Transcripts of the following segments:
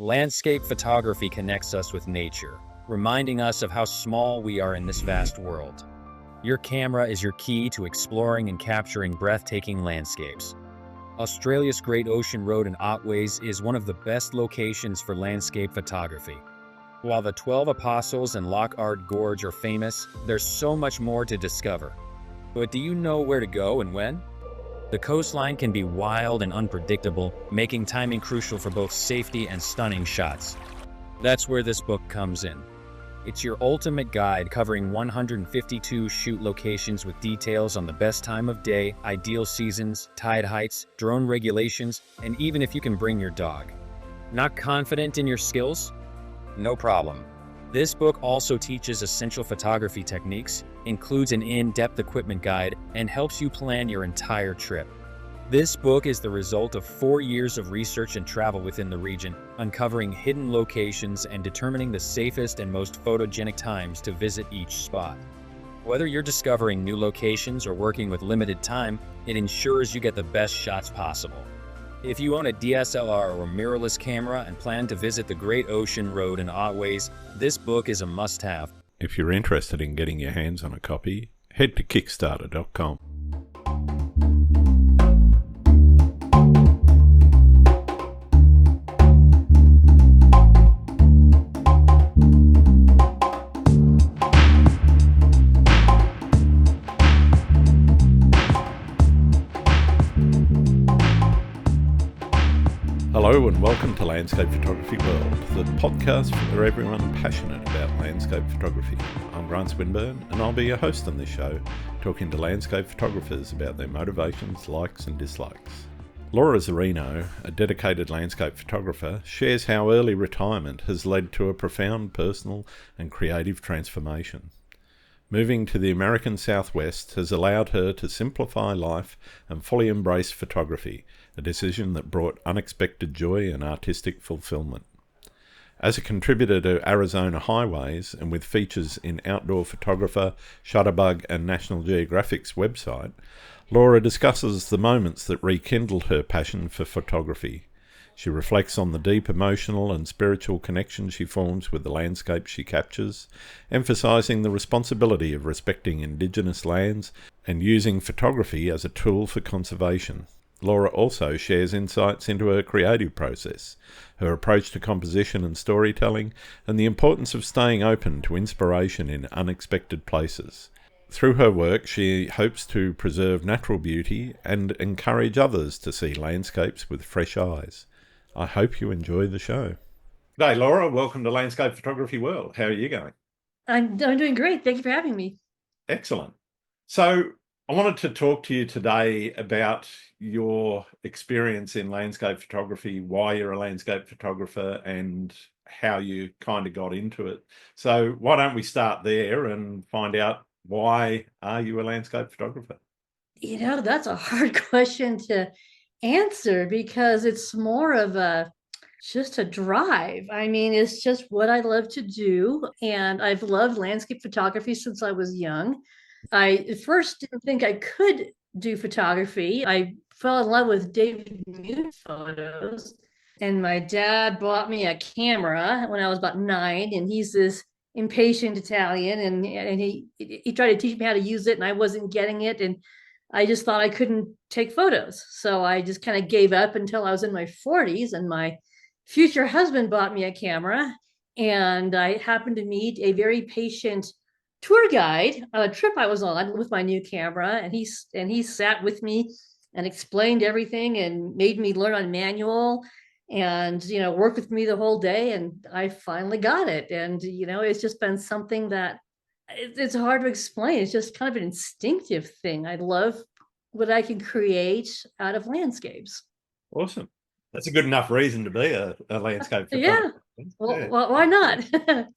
Landscape photography connects us with nature, reminding us of how small we are in this vast world. Your camera is your key to exploring and capturing breathtaking landscapes. Australia's Great Ocean Road in Otways is one of the best locations for landscape photography. While the 12 Apostles and Lockhart Gorge are famous, there's so much more to discover. But do you know where to go and when? The coastline can be wild and unpredictable, making timing crucial for both safety and stunning shots. That's where this book comes in. It's your ultimate guide covering 152 shoot locations with details on the best time of day, ideal seasons, tide heights, drone regulations, and even if you can bring your dog. Not confident in your skills? No problem. This book also teaches essential photography techniques, includes an in-depth equipment guide, and helps you plan your entire trip. This book is the result of 4 years of research and travel within the region, uncovering hidden locations and determining the safest and most photogenic times to visit each spot. Whether you're discovering new locations or working with limited time, it ensures you get the best shots possible. If you own a DSLR or mirrorless camera and plan to visit the Great Ocean Road in Otways, this book is a must-have. If you're interested in getting your hands on a copy, head to Kickstarter.com. Hello and welcome to Landscape Photography World, the podcast for everyone passionate about landscape photography. I'm Grant Swinburne and I'll be your host on this show, talking to landscape photographers about their motivations, likes and dislikes. Laura Zirino, a dedicated landscape photographer, shares how early retirement has led to a profound personal and creative transformation. Moving to the American Southwest has allowed her to simplify life and fully embrace photography, a decision that brought unexpected joy and artistic fulfillment. As a contributor to Arizona Highways and with features in Outdoor Photographer, Shutterbug and National Geographic's website, Laura discusses the moments that rekindled her passion for photography. She reflects on the deep emotional and spiritual connection she forms with the landscape she captures, emphasising the responsibility of respecting Indigenous lands and using photography as a tool for conservation. Laura also shares insights into her creative process, her approach to composition and storytelling, and the importance of staying open to inspiration in unexpected places. Through her work, she hopes to preserve natural beauty and encourage others to see landscapes with fresh eyes. I hope you enjoy the show. G'day, Laura. Welcome to Landscape Photography World. How are you going? I'm doing great. Thank you for having me. Excellent. So I wanted to talk to you today about your experience in landscape photography, why you're a landscape photographer, and how you kind of got into it. So why don't we start there and find out, why are you a landscape photographer? You know, that's a hard question to answer because it's more of just a drive. I mean, it's just what I love to do. And I've loved landscape photography since I was young. I at first didn't think I could do photography. I fell in love with David Mute photos. And my dad bought me a camera when I was about 9, and he's this impatient Italian, and he tried to teach me how to use it, and I wasn't getting it, and I just thought I couldn't take photos. So I just kind of gave up until I was in my 40s, and my future husband bought me a camera, and I happened to meet a very patient tour guide on a trip I was on with my new camera, and he sat with me and explained everything and made me learn on manual and worked with me the whole day, and I finally got it. And it's just been something that it's hard to explain. It's just kind of an instinctive thing. I love what I can create out of landscapes. Awesome. That's a good enough reason to be a landscape photographer. Yeah. Well, why not?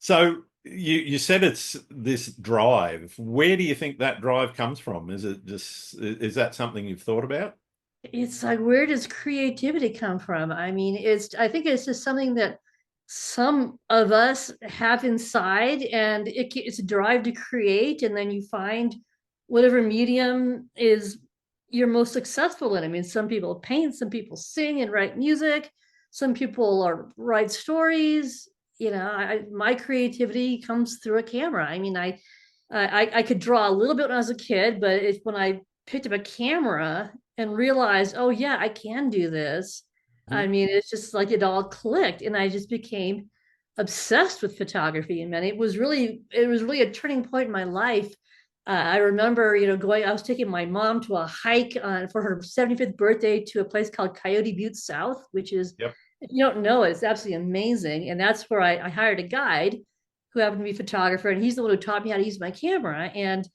So you said it's this drive. Where do you think that drive comes from? Is that something you've thought about? It's like, where does creativity come from? I mean, I think it's just something that some of us have inside, and it's a drive to create, and then you find whatever medium is you're most successful in. I mean, some people paint, some people sing and write music, Some people are write stories. My creativity comes through a camera. I mean, I could draw a little bit when I was a kid, but it's when I picked up a camera and realized, oh yeah, I can do this. Mhm. I mean, it's just like it all clicked, and I just became obsessed with photography. And man, it was really a turning point in my life. I remember, going. I was taking my mom to a hike for her 75th birthday to a place called Coyote Butte South, which is, Yep. if you don't know it, it's absolutely amazing. And that's where I hired a guide who happened to be a photographer, and he's the one who taught me how to use my camera. And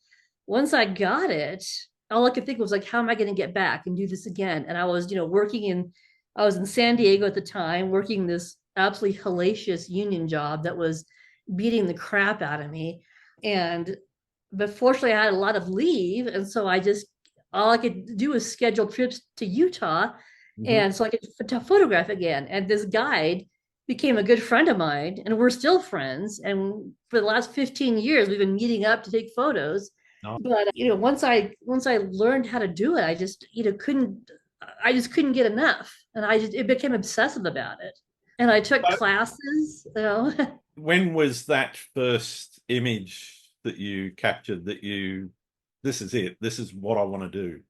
once I got it, all I could think was like, how am I going to get back and do this again? And I was, I was in San Diego at the time, working this absolutely hellacious union job that was beating the crap out of me. And but fortunately, I had a lot of leave, and so all I could do was schedule trips to Utah, Mhm. and so I could photograph again. And this guide became a good friend of mine, and we're still friends. And for the last 15 years, we've been meeting up to take photos. No. But once I learned how to do it, I just couldn't get enough, and it became obsessive about it. And I took So classes. when was that first image that you captured that this is it, this is what I want to do?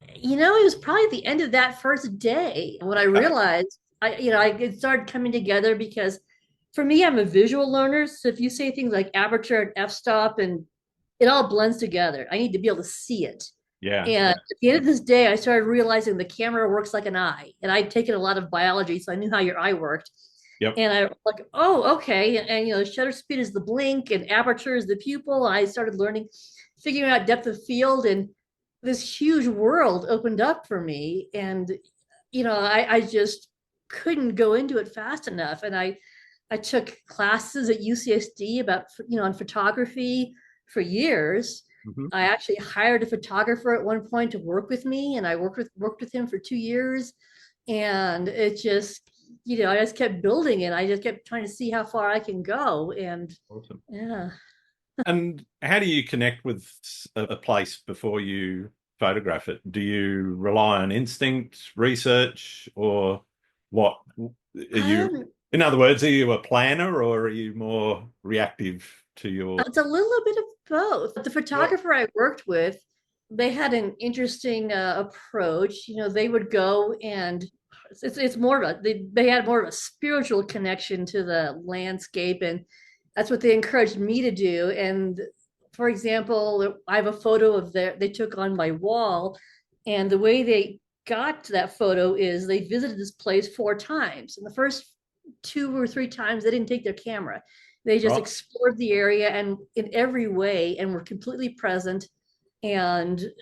It was probably the end of that first day when I realized it started coming together because for me, I'm a visual learner. So if you say things like aperture and f-stop and it all blends together, I need to be able to see it. Yeah, And yeah. at the end of this day, I started realizing the camera works like an eye. And I'd taken a lot of biology, so I knew how your eye worked. Yep. And I was like, oh, okay. And shutter speed is the blink and aperture is the pupil. And I started learning, figuring out depth of field, and this huge world opened up for me. And I just couldn't go into it fast enough. And I took classes at UCSD about on photography for years. Mhm. I actually hired a photographer at one point to work with me, and I worked with him for 2 years. And it just, I just kept building it. I just kept trying to see how far I can go. And Awesome. yeah. And how do you connect with a place before you photograph it? Do you rely on instinct, research, or what? Are you, Um, in other words, are you a planner or are you more reactive to your? it's a little bit of both. The Sure. photographer I worked with, they had an interesting approach. They would go and it's more of they had more of a spiritual connection to the landscape, and that's what they encouraged me to do. And for example, I have a photo of they took on my wall, and the way they got to that photo is they visited this place 4 times. And the first 2 or 3 times, they didn't take their camera. They just Right. explored the area and in every way and were completely present. And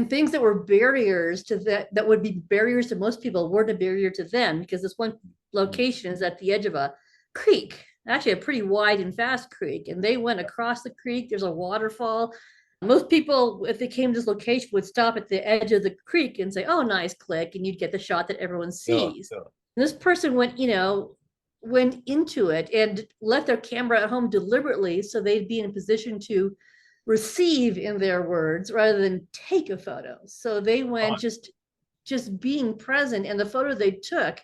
things that were barriers to that would be barriers to most people weren't a barrier to them, because this one location is at the edge of a creek, actually a pretty wide and fast creek. And they went across the creek. There's a waterfall. Most people, if they came to this location, would stop at the edge of the creek and say, oh, nice, click, and you'd get the shot that everyone Sure, sees. sure. And this person went into it and left their camera at home deliberately so they'd be in a position to receive, in their words, rather than take a photo. So they went Right. just being present, and the photo they took,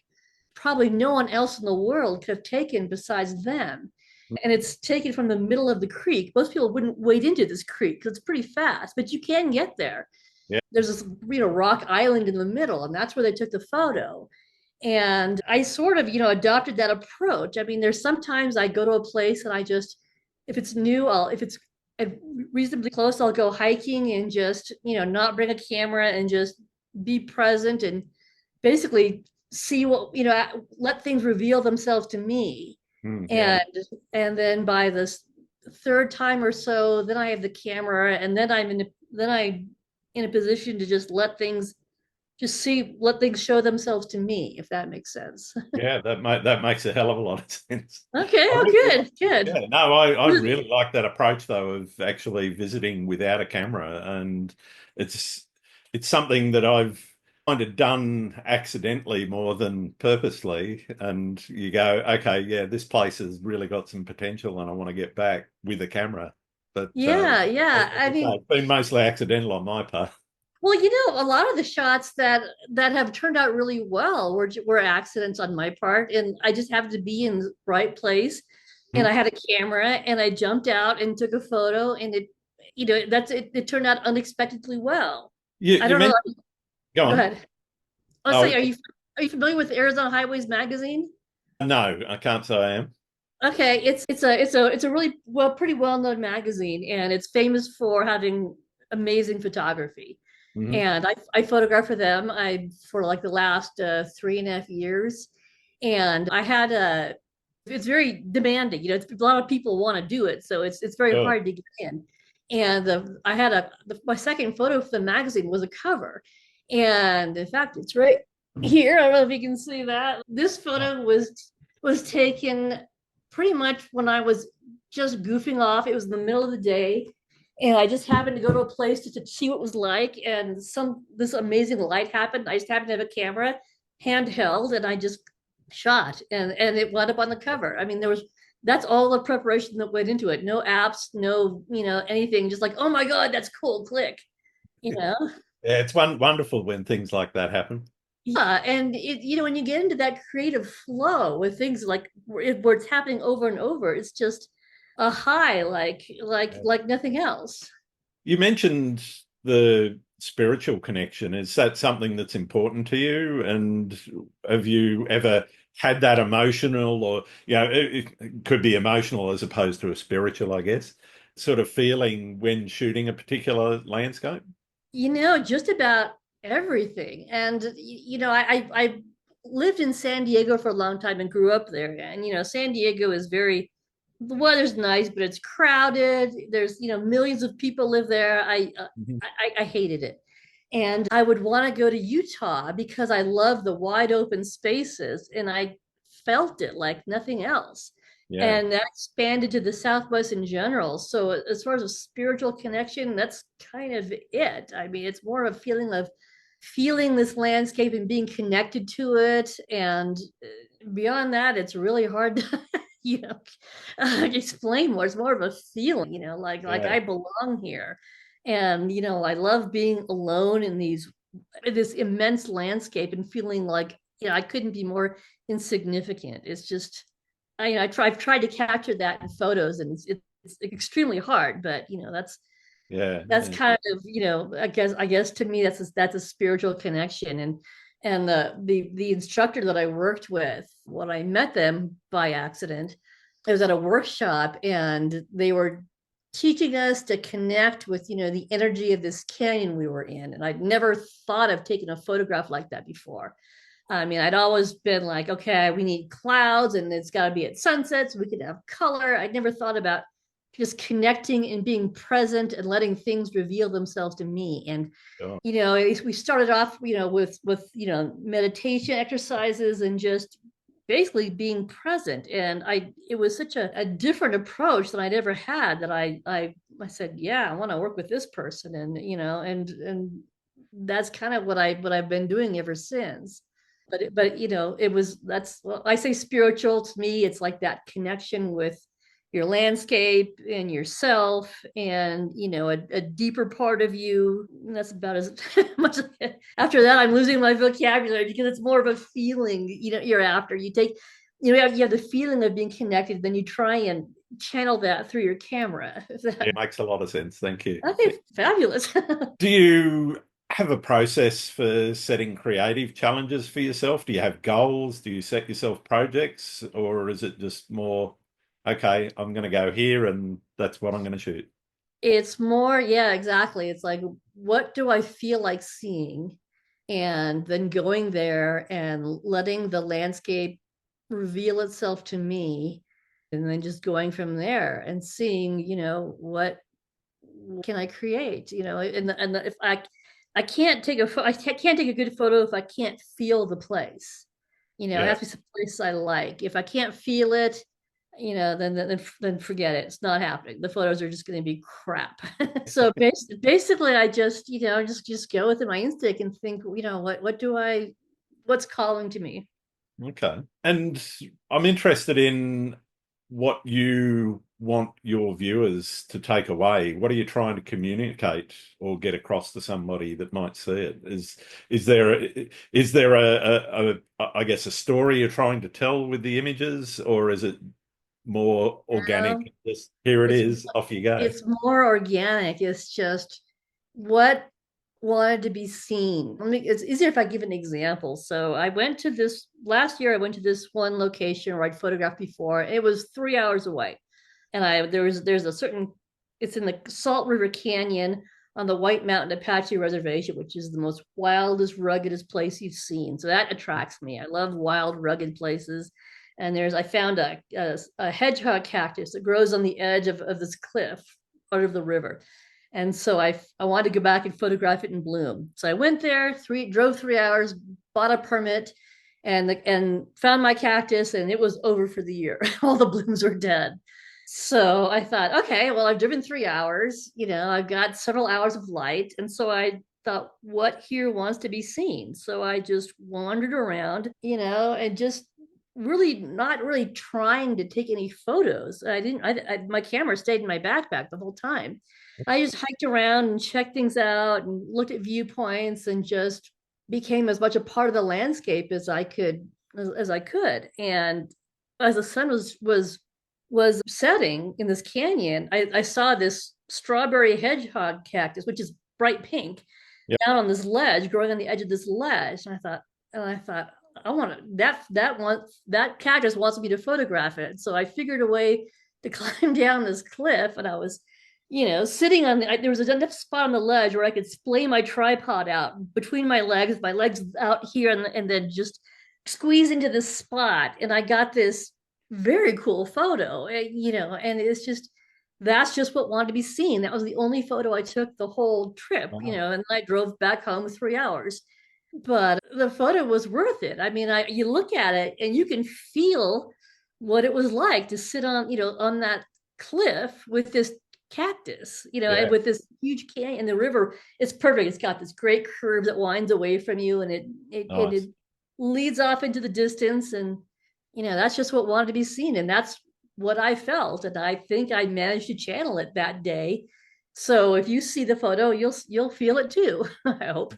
probably no one else in the world could have taken besides them. And it's taken from the middle of the creek. Most people wouldn't wade into this creek because it's pretty fast, but you can get there. Yeah. There's this rock island in the middle, and that's where they took the photo. And I sort of adopted that approach. I mean, there's sometimes I go to a place and I just, if it's new, if it's reasonably close, I'll go hiking and just not bring a camera and just be present and basically see what let things reveal themselves to me. Yeah. And then by this third time or so, then I have the camera, and then I'm in a position to just let things show themselves to me, if that makes sense. Yeah, that makes a hell of a lot of sense. Okay, I oh, really, good, good. yeah, no, I really like that approach though of actually visiting without a camera, and it's it's something that I've kind of done accidentally more than purposely. And you go, okay, yeah, this place has really got some potential, and I want to get back with a camera. But Yeah, as yeah. I I say, mean, it's been mostly accidental on my part. Well, a lot of the shots that have turned out really well were accidents on my part, and I just happened to be in the right place, and Mhm. I had a camera, and I jumped out and took a photo, and it turned out unexpectedly well. I You don't know. meant go Go on. ahead. I'll Oh say, are you familiar with Arizona Highways magazine? no, I can't say I am. Okay, it's a really pretty well known magazine, and it's famous for having amazing photography. Hmm. And I photograph for them. I for like the last 3.5 years, and I had a. It's very demanding. A lot of people want to do it, so it's very Sure. hard to get in. And I had my second photo for the magazine was a cover, and in fact, it's right here. I don't know if you can see that. This Oh, photo was taken pretty much when I was just goofing off. It was in the middle of the day, and I just happened to go to a place to see what it was like, and this amazing light happened. I just happened to have a camera handheld, and I just shot, and it wound up on the cover. I mean, that's all the preparation that went into it. No apps, no anything. Just like, oh my god, that's cool. Click. You know. yeah, it's wonderful when things like that happen. Yeah, and when you get into that creative flow with things like where it's happening over and over, it's just a high, like nothing else. You mentioned the spiritual connection. Is that something that's important to you? And have you ever had that emotional, or, it could be emotional as opposed to a spiritual, I guess, sort of feeling when shooting a particular landscape? Just about everything. And I lived in San Diego for a long time and grew up there. And San Diego is the weather's nice, but it's crowded. There's millions of people live there. Mhm. I hated it. And I would want to go to Utah because I love the wide open spaces, and I felt it like nothing else. Yeah, And that expanded to the Southwest in general. So as far as a spiritual connection, that's kind of it. I mean, it's more of a feeling of feeling this landscape and being connected to it. And beyond that, it's really hard to, you know, explain more. It's more of a feeling, like yeah, I belong here. And, I love being alone in this immense landscape and feeling like, I couldn't be more insignificant. It's just, I've tried to capture that in photos, and it's extremely hard, but yeah, that's yeah. kind of I guess to me that's a spiritual connection. And the instructor that I worked with, when I met them by accident, I was at a workshop, and they were teaching us to connect with the energy of this canyon we were in, and I'd never thought of taking a photograph like that before. I mean, I'd always been like, okay, we need clouds, and it's got to be at sunset so we could have color. I'd never thought about just connecting and being present and letting things reveal themselves to me. And Sure. we started off, with meditation exercises and just basically being present. And it was such a different approach than I'd ever had, that I said, yeah, I want to work with this person, and that's kind of what I've been doing ever since. But it was that's well, I say spiritual. To me, it's like that connection with your landscape and yourself, and a deeper part of you. And that's about as much. After that, I'm losing my vocabulary because it's more of a feeling. You're after you take, you have the feeling of being connected, then you try and channel that through your camera. It makes a lot of sense. Thank you. Okay, fabulous. Do you have a process for setting creative challenges for yourself? Do you have goals? Do you set yourself projects? Or is it just more, okay, I'm going to go here and that's what I'm going to shoot? It's more, yeah, exactly. It's like, what do I feel like seeing? And then going there and letting the landscape reveal itself to me, and then just going from there and seeing, what can I create, and if I can't take I can't take a good photo if I can't feel the place. It Yeah. has to be some place I like. If I can't feel it, then forget it. It's not happening. The photos are just going to be crap. So basically, I just just go with my instinct and think, what's calling to me. Okay. And I'm interested in what you want your viewers to take away? What are you trying to communicate or get across to somebody that might see it? Is there I guess a story you're trying to tell with the images, or is it more know, organic? Just here it it's is, off you go. it's more organic. It's just what wanted to be seen. It's easier if I give an example. So I went to this last year. I went to this one location where I'd photographed before. It was 3 hours away, and there's a certain. It's in the Salt River Canyon on the White Mountain Apache Reservation, which is the most wildest, ruggedest place you've seen. So that attracts me. I love wild, rugged places. And I found a hedgehog cactus that grows on the edge of this cliff out of the river. And so I wanted to go back and photograph it in bloom. So I went there, drove 3 hours, bought a permit, and found my cactus, and it was over for the year. All the blooms were dead. So I thought, okay, well, I've driven 3 hours, I've got several hours of light. And so I thought, what here wants to be seen? So I just wandered around, and just really not really trying to take any photos. I didn't, my camera stayed in my backpack the whole time. I just hiked around and checked things out and looked at viewpoints and just became as much a part of the landscape as I could, as I could. And as the sun was setting in this canyon, I saw this strawberry hedgehog cactus, which is bright pink, Yep. down on this ledge, growing on the edge of this ledge. And I thought, I want to, that cactus wants me to photograph it. So I figured a way to climb down this cliff, and I was, sitting on there was enough spot on the ledge where I could splay my tripod out between my legs out here, and then just squeeze into this spot. And I got this very cool photo, and that's just what wanted to be seen. That was the only photo I took the whole trip, Wow. and I drove back home 3 hours. But the photo was worth it. I mean, you look at it and you can feel what it was like to sit on that cliff with this cactus, and Yeah. with this huge canyon. And the river is perfect. It's got this great curve that winds away from you, and it Nice. leads off into the distance. And that's just what wanted to be seen, and that's what I felt. And I think I managed to channel it that day. So if you see the photo, you'll feel it too. I hope.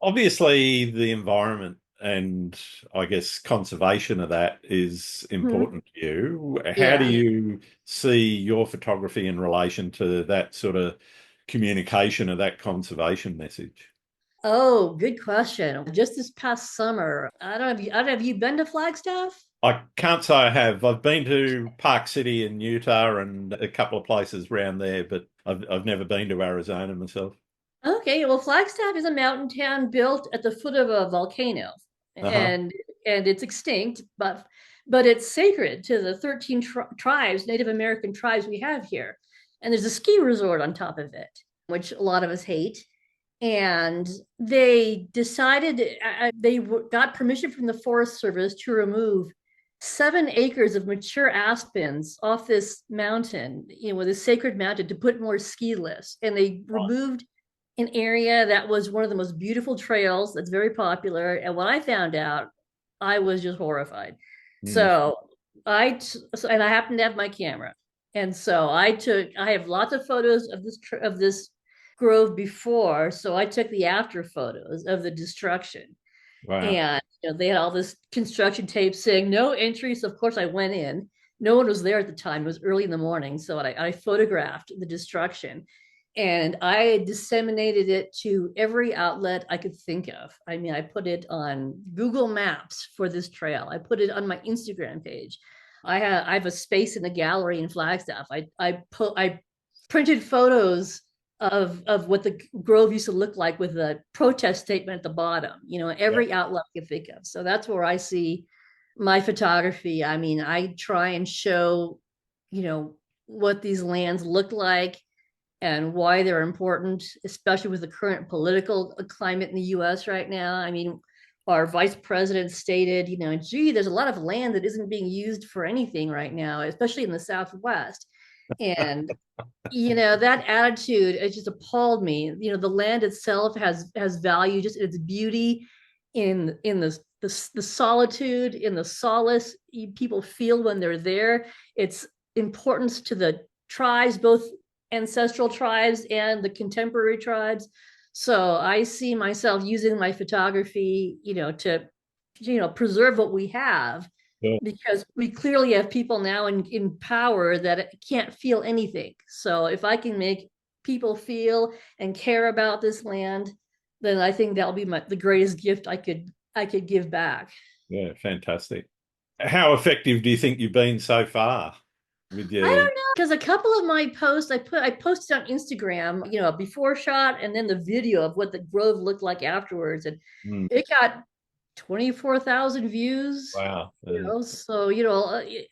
Obviously, the environment and I guess conservation of that is Mhm. important to you. How do Yeah. you see your photography in relation to that sort of communication of that conservation message? Oh, good question. Just this past summer, I don't know, have you been to Flagstaff? I can't say I have. I've been to Park City in Utah and a couple of places around there, but I've never been to Arizona myself. Okay, well, Flagstaff is a mountain town built at the foot of a volcano, Uh-huh. and it's extinct, but it's sacred to the 13 tribes, Native American tribes we have here. And there's a ski resort on top of it, which a lot of us hate. And they decided they got permission from the Forest Service to remove 7 acres of mature aspens off this mountain, with a sacred mountain, to put more ski lifts. And they removed an area that was one of the most beautiful trails that's very popular. And when I found out, I was just horrified. Mm. So and I happened to have my camera. And so I have lots of photos of this grove before. So I took the after photos of the destruction. Wow. And they had all this construction tape saying no entry. So of course I went in. No one was there at the time. It was early in the morning. So I photographed the destruction, and I disseminated it to every outlet I could think of. I mean, I put it on Google Maps for this trail. I put it on my Instagram page. I have a space in the gallery in Flagstaff. I printed photos of what the grove used to look like with a protest statement at the bottom, Yeah. every outlet you can think of. So that's where I see my photography. I mean, I try and show, what these lands look like and why they're important, especially with the current political climate in the US right now. I mean, our vice president stated, gee, there's a lot of land that isn't being used for anything right now, especially in the Southwest. And that attitude, it just appalled me. The land itself has value, just its beauty, in the solitude, in the solace people feel when they're there, its importance to the tribes, both ancestral tribes and the contemporary tribes. So I see myself using my photography, to, preserve what we have, Yeah. because we clearly have people now in power that can't feel anything. So if I can make people feel and care about this land, then I think that'll be the greatest gift I could give back. Yeah, fantastic. How effective do you think you've been so far with I your? don't know, because a couple of my posts I posted on Instagram, a before shot and then the video of what the grove looked like afterwards, and Mm, it got 24,000 views. wow. So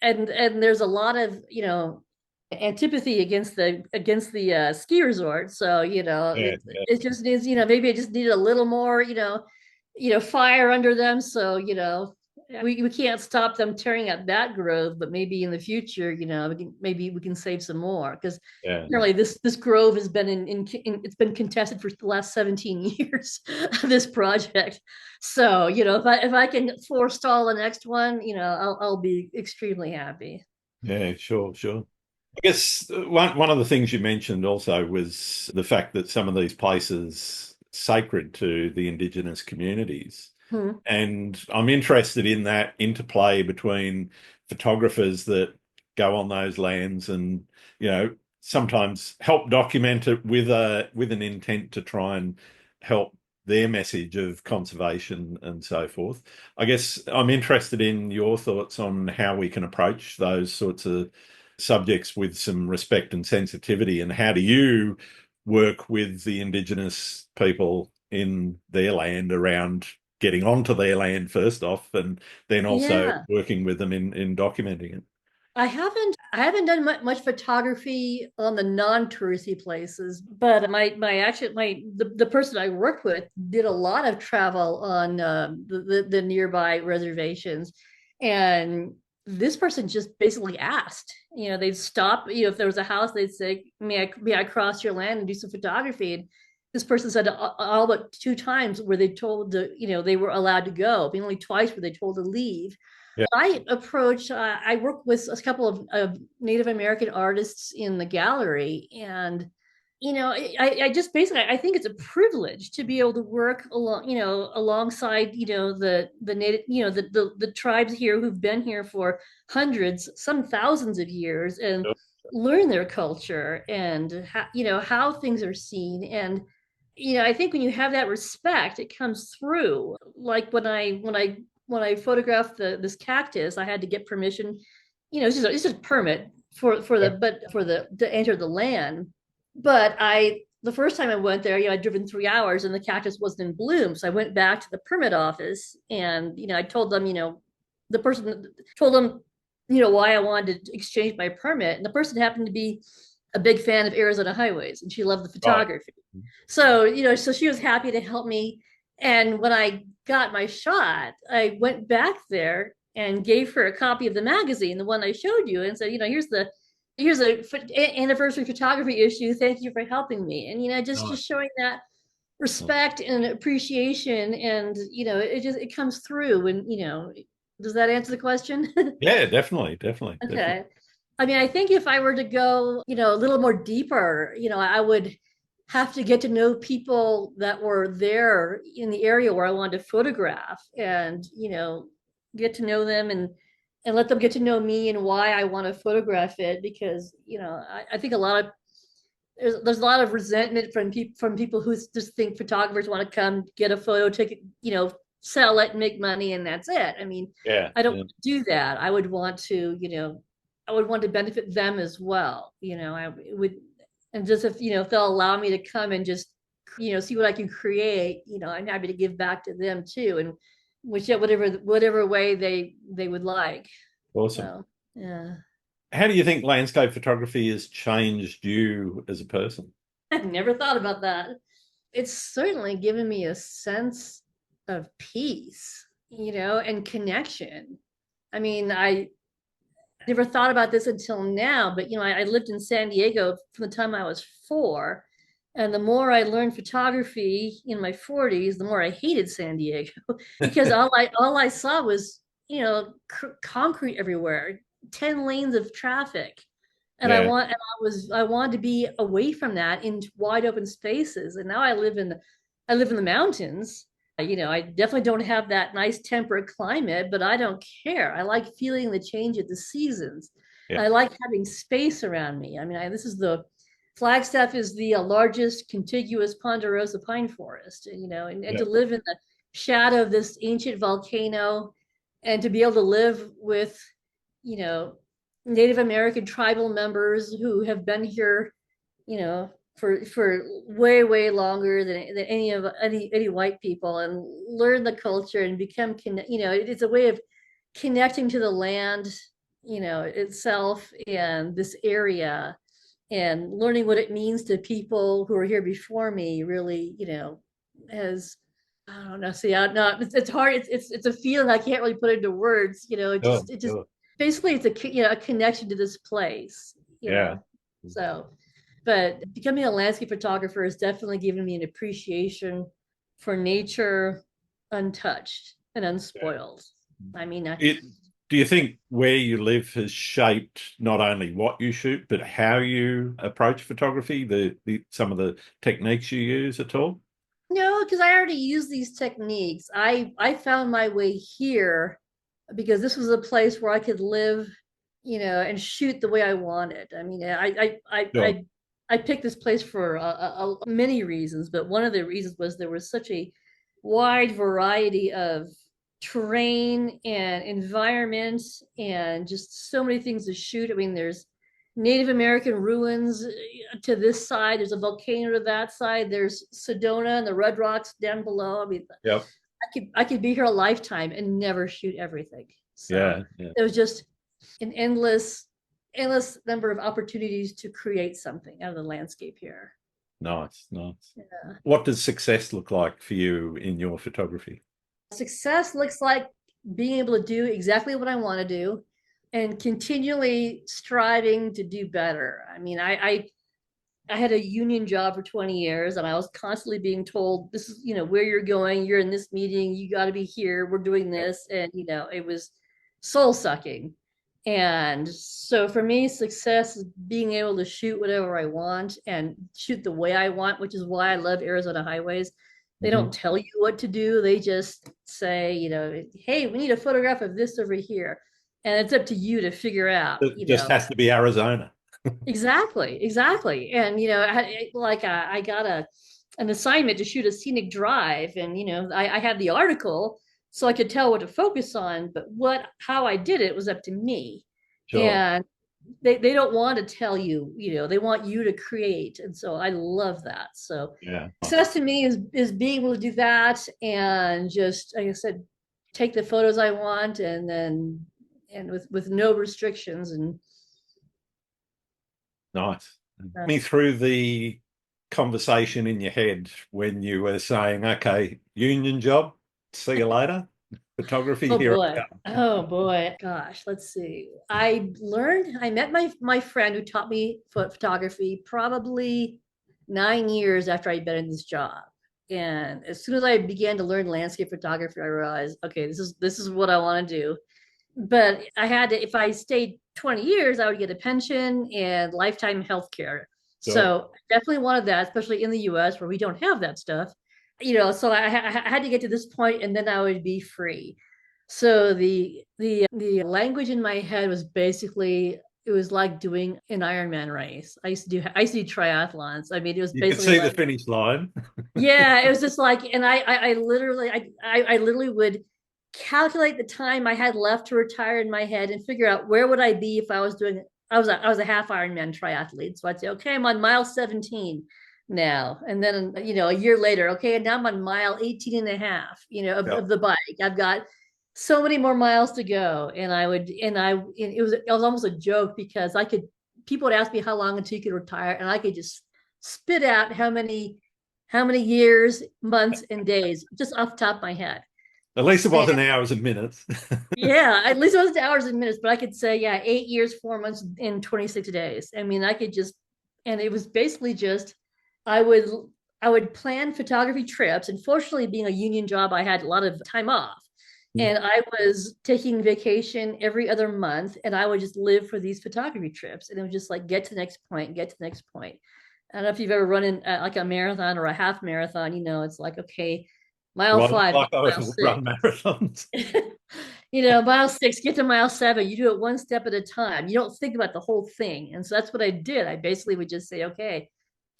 and there's a lot of antipathy against the ski resort. So Yeah, yeah, it just needs, maybe it just needed a little more fire under them. So we can't stop them tearing up that grove, but maybe in the future, maybe we can save some more, because yeah. apparently this grove has been it's been contested for the last 17 years, this project. So if I can forestall the next one, I'll be extremely happy. Yeah, sure, sure. I guess one of the things you mentioned also was the fact that some of these places sacred to the indigenous communities. Hmm. And I'm interested in that interplay between photographers that go on those lands and, sometimes help document it with an intent to try and help their message of conservation and so forth. I guess I'm interested in your thoughts on how we can approach those sorts of subjects with some respect and sensitivity, and how do you work with the indigenous people in their land around getting onto their land first off, and then also Yeah. working with them in documenting it. I haven't done much photography on the non-touristy places, but the person I worked with did a lot of travel on the nearby reservations, and this person just basically asked. They'd stop. If there was a house, they'd say, "May I cross your land and do some photography?" And this person said all but two times where they told they were allowed to go, but only twice were they told to leave. Yeah, I work with a couple of Native American artists in the gallery. And, I just basically, I think it's a privilege to be able to work alongside, the native, the tribes here who've been here for hundreds, some thousands of years, and learn their culture and how things are seen. And, I think when you have that respect, it comes through. Like when I photographed this cactus, I had to get permission. It's just a permit for the to enter the land. But the first time I went there, I'd driven 3 hours and the cactus wasn't in bloom. So I went back to the permit office and I told them, the person told them, why I wanted to exchange my permit. And the person happened to be a big fan of Arizona highways and she loved the right. photography. So she was happy to help me. And when I got my shot, I went back there and gave her a copy of the magazine, the one I showed you, and said, here's a anniversary photography issue. Thank you for helping me. And Right. just showing that respect and appreciation, and it comes through. And does that answer the question? Yeah, definitely, definitely, definitely. Okay. I mean, I think if I were to go, a little more deeper, I would have to get to know people that were there in the area where I wanted to photograph, and, get to know them, and let them get to know me and why I want to photograph it. Because, I think there's a lot of resentment from people who just think photographers want to come get a photo, take it, sell it and make money, and that's it. I mean, Yeah, I don't yeah. do that. I would want to benefit them as well. I would, and just if they'll allow me to come and just see what I can create, I'm happy to give back to them too, and whatever way they would like. Awesome. So yeah. How do you think landscape photography has changed you as a person? I've never thought about that. It's certainly given me a sense of peace, and connection. I mean, I never thought about this until now, but I lived in San Diego from the time I was 4. And the more I learned photography in my 40s, the more I hated San Diego because all I saw was, concrete everywhere, 10 lanes of traffic. And I wanted to be away from that in wide open spaces. And now I live in the mountains. I definitely don't have that nice temperate climate, but I don't care. I like feeling the change of the seasons. Yeah. I like having space around me. I mean, this is the Flagstaff is the largest contiguous ponderosa pine forest, and Yeah. to live in the shadow of this ancient volcano and to be able to live with, you know, Native American tribal members who have been here, for way, way longer than any white people, and learn the culture and become, it's a way of connecting to the land, itself and this area, and learning what it means to people who are here before me really, has, I don't know, see, no, it's hard. It's a feeling I can't really put into words, Sure, it just sure. basically it's a connection to this place, Yeah. so, but becoming a landscape photographer has definitely given me an appreciation for nature untouched and unspoiled. I mean, It, do you think where you live has shaped not only what you shoot, but how you approach photography, the some of the techniques you use at all? no, because I already use these techniques. I found my way here because this was a place where I could live, and shoot the way I wanted. I mean, Sure. I picked this place for many reasons, but one of the reasons was there was such a wide variety of terrain and environment and just so many things to shoot. I mean, there's Native American ruins to this side. There's a volcano to that side. There's Sedona and the Red Rocks down below. I mean, Yep. I could be here a lifetime and never shoot everything. So Yeah. Yeah. it was just an endless number of opportunities to create something out of the landscape here. Nice. Nice. Yeah. What does success look like for you in your photography? Success looks like being able to do exactly what I want to do and continually striving to do better. I mean, I had a union job for 20 years and I was constantly being told, this is, where you're going, you're in this meeting, you got to be here, we're doing this. And, it was soul sucking. And so for me, success is being able to shoot whatever I want and shoot the way I want, which is why I love Arizona highways. They Mhm. don't tell you what to do. They just say, hey, we need a photograph of this over here. And it's up to you to figure out, It just has to be Arizona. Exactly. And I got an assignment to shoot a scenic drive, and I had the article so I could tell what to focus on, but how I did it was up to me. Sure. And they don't want to tell you, they want you to create. And so I love that. So Yeah. success to me is being able to do that and just, like I said, take the photos I want and with no restrictions. And Nice. Me through the conversation in your head when you were saying, okay, union job, see you later. Photography, oh here I boy. come. Oh boy. Gosh, let's see. I met my friend who taught me photography probably 9 years after I'd been in this job. And as soon as I began to learn landscape photography, I realized, okay, this is what I want to do. But I had to, if I stayed 20 years, I would get a pension and lifetime health care. Sure. So I definitely wanted that, especially in the US where we don't have that stuff. So I had to get to this point and then I would be free. So the language in my head was basically, it was like doing an Ironman race. I used to do triathlons. I mean, it was You could basically see the like, finish line. yeah, it was just like, and I literally, I literally would calculate the time I had left to retire in my head and figure out where would I be if I was doing, I was a half Ironman triathlete. So I'd say, okay, I'm on mile 17 now. And then, a year later, okay, and now I'm on mile 18 and a half, of Yep. the bike. I've got so many more miles to go. And it was almost a joke because people would ask me how long until you could retire. And I could just spit out how many years, months, and days just off the top of my head. At least it And wasn't hours and minutes. yeah, at least it wasn't hours and minutes, but I could say, yeah, 8 years, 4 months, in 26 days. I mean, I could just, and it was basically just, I would I would plan photography trips. And fortunately, being a union job, I had a lot of time off. And I was taking vacation every other month, and I would just live for these photography trips. And it was just like get to the next point, get to the next point. I don't know if you've ever run in like a marathon or a half marathon, it's like, okay, mile Well, five, like I mile would six. run marathons. Mile six, get to mile seven. You do it one step at a time. You don't think about the whole thing. And so that's what I did. I basically would just say, okay,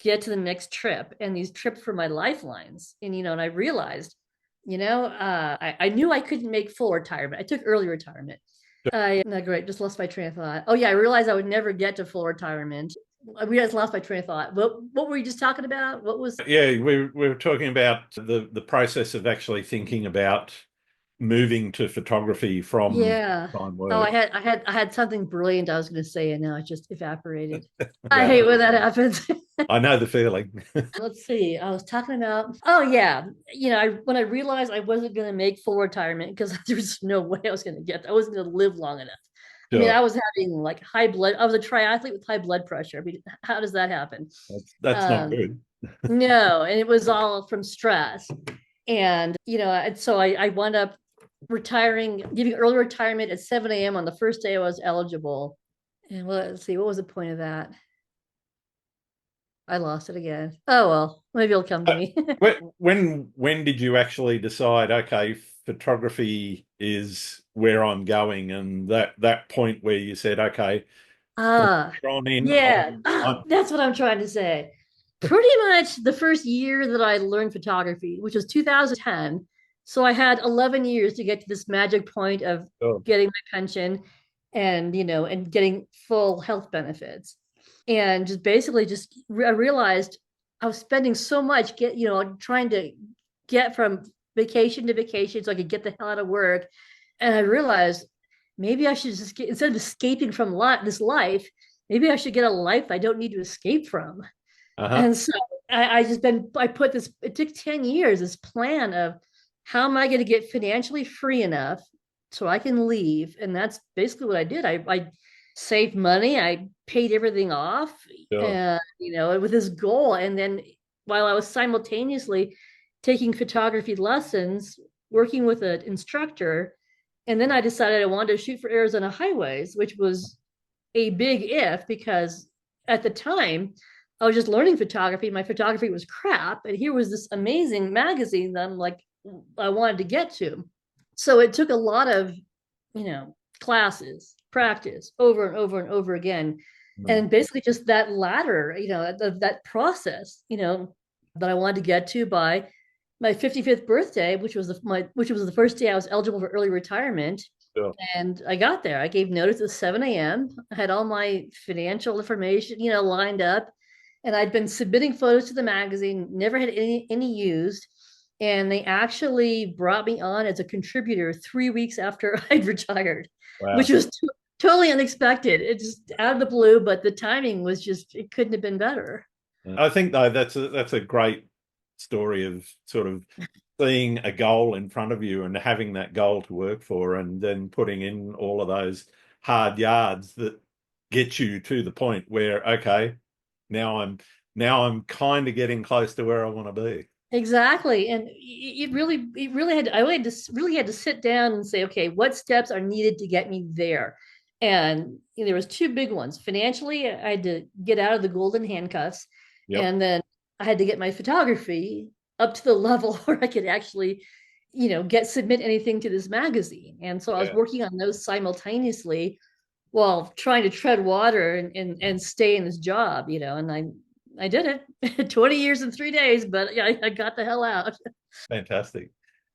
get to the next trip. And these trips were my lifelines. And I realized, I knew I couldn't make full retirement. I took early retirement. No, great. Just lost my train of thought. Oh, yeah. I realized I would never get to full retirement. I realized I lost my train of thought. What were you just talking about? What was? Yeah, we were talking about the process of actually thinking about moving to photography from Yeah. time Oh, I work. had I had I had something brilliant I was going to say, and now it just evaporated. I Well, hate when that happens. I know the feeling. Let's see. I was talking about. Oh yeah, when I realized I wasn't going to make full retirement because there was no way I was going to get. I wasn't going to live long enough. I mean, Sure, I was having like high blood. I was a triathlete with high blood pressure. I mean, how does that happen? that's not Um, good. no, and it was all from stress. And and so I wound up retiring, giving early retirement at 7 a.m. on the first day I was eligible. And let's see, what was the point of that? I lost it again. Oh well, maybe it'll come to Uh, me. when did you actually decide, okay, photography is where I'm going, and that point where you said, okay, from Ah, here on in, yeah, I'm that's what I'm trying to say. Pretty much the first year that I learned photography, which was 2010. So I had 11 years to get to this magic point of oh, getting my pension and getting full health benefits. And just basically I realized I was spending so much trying to get from vacation to vacation so I could get the hell out of work. And I realized maybe I should just instead of escaping from this life, maybe I should get a life I don't need to escape from. uh-huh, And so I put this, it took 10 years, this plan of how am I going to get financially free enough so I can leave. And that's basically what I did. I saved money, I paid everything off, sure, and, with this goal. And then while I was simultaneously taking photography lessons, working with an instructor, and then I decided I wanted to shoot for Arizona highways, which was a big if because at the time I was just learning photography. My photography was crap. And here was this amazing magazine that I wanted to get to. So it took a lot of, classes, practice over and over and over again. mm, And basically just that ladder, that process, that I wanted to get to by my 55th birthday, which was the first day I was eligible for early retirement. sure, And I got there. I gave notice at 7 a.m. I had all my financial information, lined up. And I'd been submitting photos to the magazine, never had any used. And they actually brought me on as a contributor 3 weeks after I'd retired, which wow. was totally unexpected. It's just out of the blue, but the timing was just, it couldn't have been better. I think though that's a great story of sort of seeing a goal in front of you and having that goal to work for, and then putting in all of those hard yards that get you to the point where, okay, now I'm now I'm kind of getting close to where I want to be. Exactly. And it really had, I really had to sit down and say, okay, what steps are needed to get me there? And there was two big ones. Financially, I had to get out of the golden handcuffs. Yep. And then I had to get my photography up to the level where I could actually, submit anything to this magazine. And so I was Yeah. working on those simultaneously while trying to tread water and stay in this job, and I did it 20 years in 3 days, but yeah, I got the hell out. Fantastic.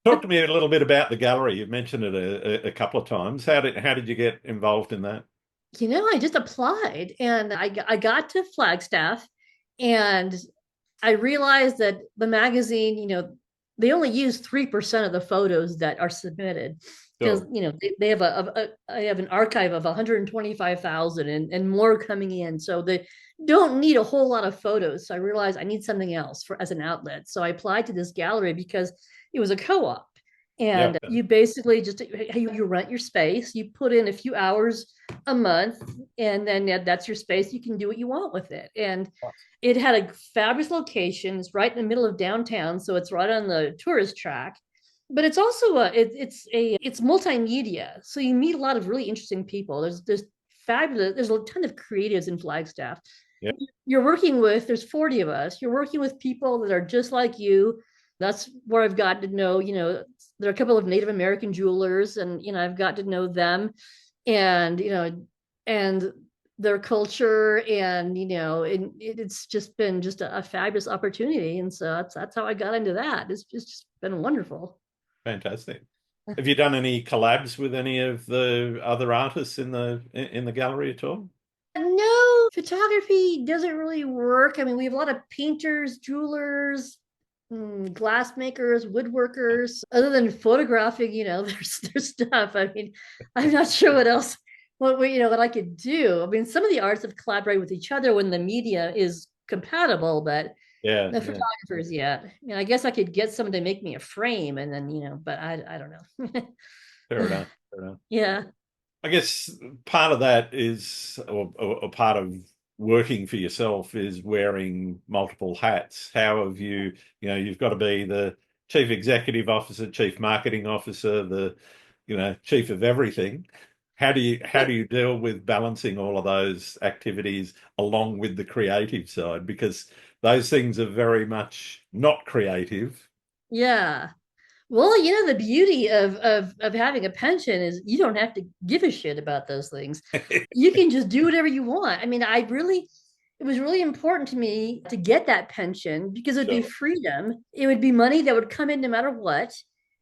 Talk to me a little bit about the gallery. You've mentioned it a couple of times. How did you get involved in that? I just applied and I got to Flagstaff, and I realized that the magazine, they only use 3% of the photos that are submitted because, Sure. they have I have an archive of 125,000 and more coming in. So they don't need a whole lot of photos. So I realized I need something else as an outlet. So I applied to this gallery because it was a co-op. Yeah. And you basically just, you rent your space, you put in a few hours a month, and then that's your space. You can do what you want with it. And it had a fabulous location. It's right in the middle of downtown, so it's right on the tourist track. but it's also it's multimedia. So you meet a lot of really interesting people. There's fabulous. There's a ton of creatives in Flagstaff. Yeah. You're working with. There's 40 of us. You're working with people that are just like you. That's where I've gotten to know. There are a couple of Native American jewelers, and I've got to know them, and and their culture, and it's just been just a fabulous opportunity, and so that's how I got into that. It's just been wonderful. Fantastic. Have you done any collabs with any of the other artists in the gallery at all? No, photography doesn't really work. I mean, we have a lot of painters, jewelers, glass makers, woodworkers. Other than photographing, their stuff. I mean, I'm not sure what else, what I could do. I mean, some of the artists have collaborated with each other when the media is compatible, but Yeah, the yeah. photographers yet. I guess I could get someone to make me a frame, and then but I don't know. Fair enough. Fair enough. Yeah. I guess part of that is, or part of working for yourself is wearing multiple hats. How have you've got to be the chief executive officer, chief marketing officer, chief of everything. How do you deal with balancing all of those activities along with the creative side? Because those things are very much not creative. Yeah. Well, the beauty of having a pension is you don't have to give a shit about those things. You can just do whatever you want. I mean, it was really important to me to get that pension because it would be Sure. freedom. It would be money that would come in no matter what.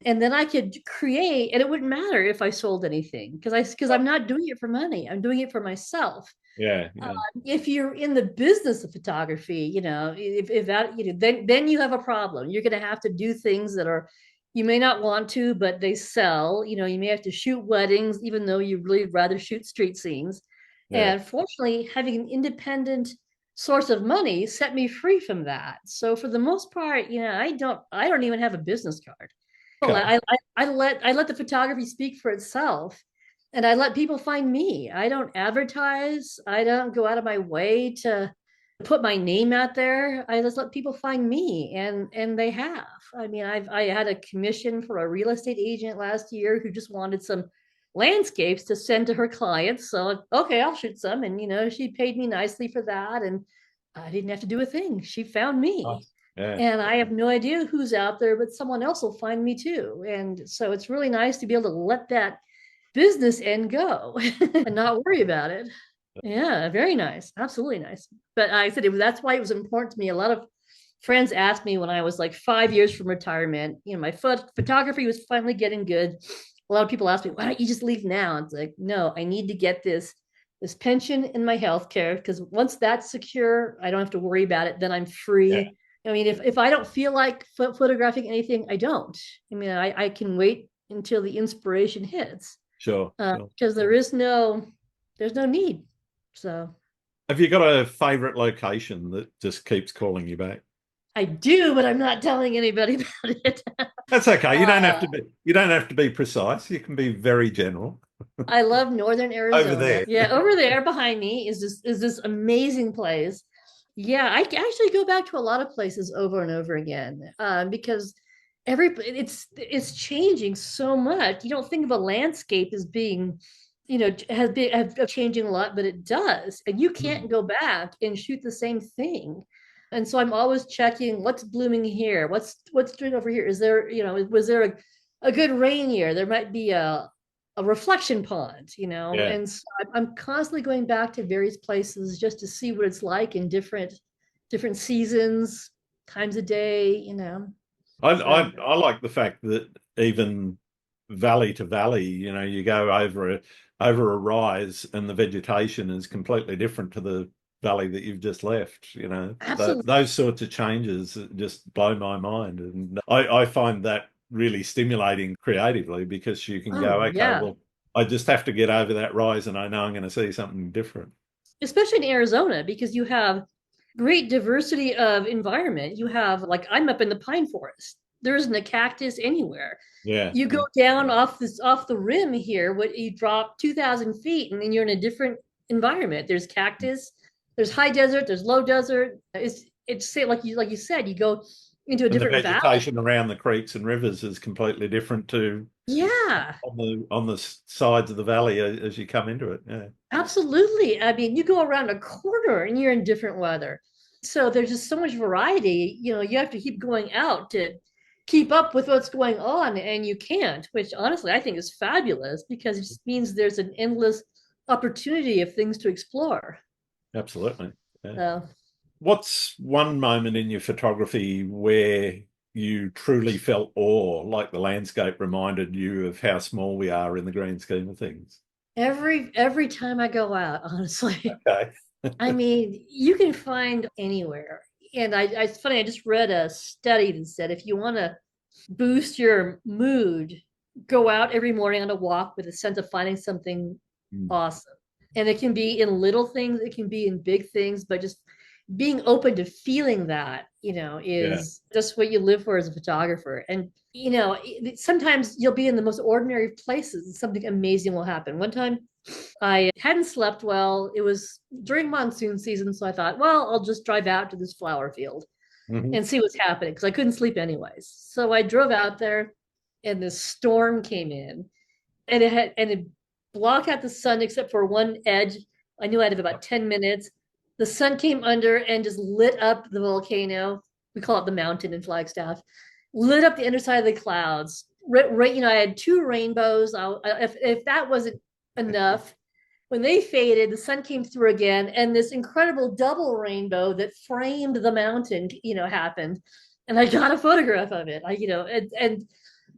And then I could create, and it wouldn't matter if I sold anything because I'm not doing it for money. I'm doing it for myself. Yeah, yeah, If you're in the business of photography, if that, then you have a problem. You're going to have to do things that are, you may not want to, but they sell. You may have to shoot weddings, even though you really rather shoot street scenes. yeah. And fortunately, having an independent source of money set me free from that. So for the most part, I don't even have a business card. Okay. I let the photography speak for itself, and I let people find me. I don't advertise. I don't go out of my way to put my name out there. I just let people find me, and they have. I mean, I had a commission for a real estate agent last year who just wanted some landscapes to send to her clients. So okay, I'll shoot some, and she paid me nicely for that, and I didn't have to do a thing. She found me. Nice. Yeah. And I have no idea who's out there, but someone else will find me too. And so it's really nice to be able to let that business end go and not worry about it. Yeah, very nice. Absolutely nice. But I said that's why it was important to me. A lot of friends asked me when I was like 5 years from retirement, my photography was finally getting good. A lot of people asked me, why don't you just leave now? It's like, no, I need to get this pension in my health care, because once that's secure, I don't have to worry about it. Then I'm Yeah. free. I mean, if I don't feel like photographing anything, I don't. I mean, I can wait until the inspiration hits, Sure. Sure. because there's no need. So Have you got a favorite location that just keeps calling you back? I do, but I'm not telling anybody about it. That's okay. uh, You don't have to be precise. You can be very general. I love Northern Over Arizona. there. Yeah, over there behind me is this amazing place. Yeah, I actually go back to a lot of places over and over again, because it's changing so much. You don't think of a landscape as being, has been changing a lot, but it does, and you can't Hmm. go back and shoot the same thing. And so I'm always checking what's blooming here, what's doing over here. Is there, was there a good rain year? There might be a reflection pond, Yeah. and so I'm constantly going back to various places just to see what it's like in different seasons, times of day. I, So I I like the fact that even valley to valley, you go over a rise and the vegetation is completely different to the valley that you've just left. absolutely. Those sorts of changes just blow my mind, and I find that really stimulating creatively because you can Oh go, okay, yeah. well, I just have to get over that rise, and I know I'm going to see something different. Especially in Arizona, because you have great diversity of environment. You have, like, I'm up in the pine forest. There isn't a cactus anywhere. Yeah, You go yeah, down off the rim here, what you drop 2,000 feet, and then you're in a different environment. There's cactus, there's high desert, there's low desert. It's say like you said, you go into a And the different valley. vegetation around the creeks and rivers is completely different to Yeah, on the sides of the valley as you come into it. Yeah. absolutely. I mean, you go around a corner and you're in different weather. So there's just so much variety. You have to keep going out to keep up with what's going on, and you can't, which honestly I think is fabulous because it just means there's an endless opportunity of things to explore. Absolutely. Yeah. So What's one moment in your photography where you truly felt awe, like the landscape reminded you of how small we are in the grand scheme of things? every time I go out, honestly, Okay. I mean, you can find anywhere. And it's funny, I just read a study that said if you want to boost your mood, go out every morning on a walk with a sense of finding something Mm. awesome. And it can be in little things, it can be in big things, but just being open to feeling that, Yeah. is just what you live for as a photographer. And, sometimes you'll be in the most ordinary places and something amazing will happen. One time I hadn't slept well. It was during monsoon season. So I thought, well, I'll just drive out to this flower field Hmm. and see what's happening because I couldn't sleep anyways. So I drove out there and this storm came in and it blocked out the sun except for one edge. I knew I'd have about 10 minutes. The sun came under and just lit up the volcano. We call it the mountain in Flagstaff. Lit up the underside of the clouds. Right, I had two rainbows. If that wasn't enough, when they faded, the sun came through again, and this incredible double rainbow that framed the mountain, happened. And I got a photograph of it.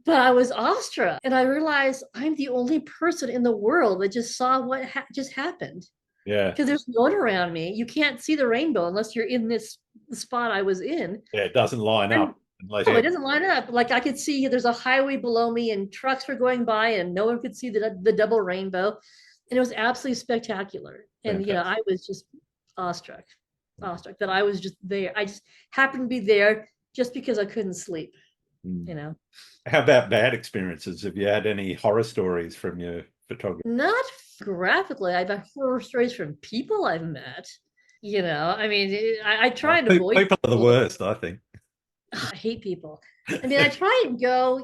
But I was awestruck, and I realized I'm the only person in the world that just saw what just happened Yeah. because there's no one around me. You can't see the rainbow unless you're in this spot I was in. Yeah. It doesn't line And up unless no, it you. doesn't line up. Like I could see there's a highway below me and trucks were going by and no one could see the double rainbow. And it was absolutely spectacular. And Fantastic. I was just awestruck, awestruck that I was just there. I just happened to be there just because I couldn't sleep, Mm. you know. How about bad experiences? Have you had any horror stories from your photography? Not graphically. I've had horror stories from people I've met. I mean, I try and avoid People are the people. worst, I think. I hate people. I mean, I try and go,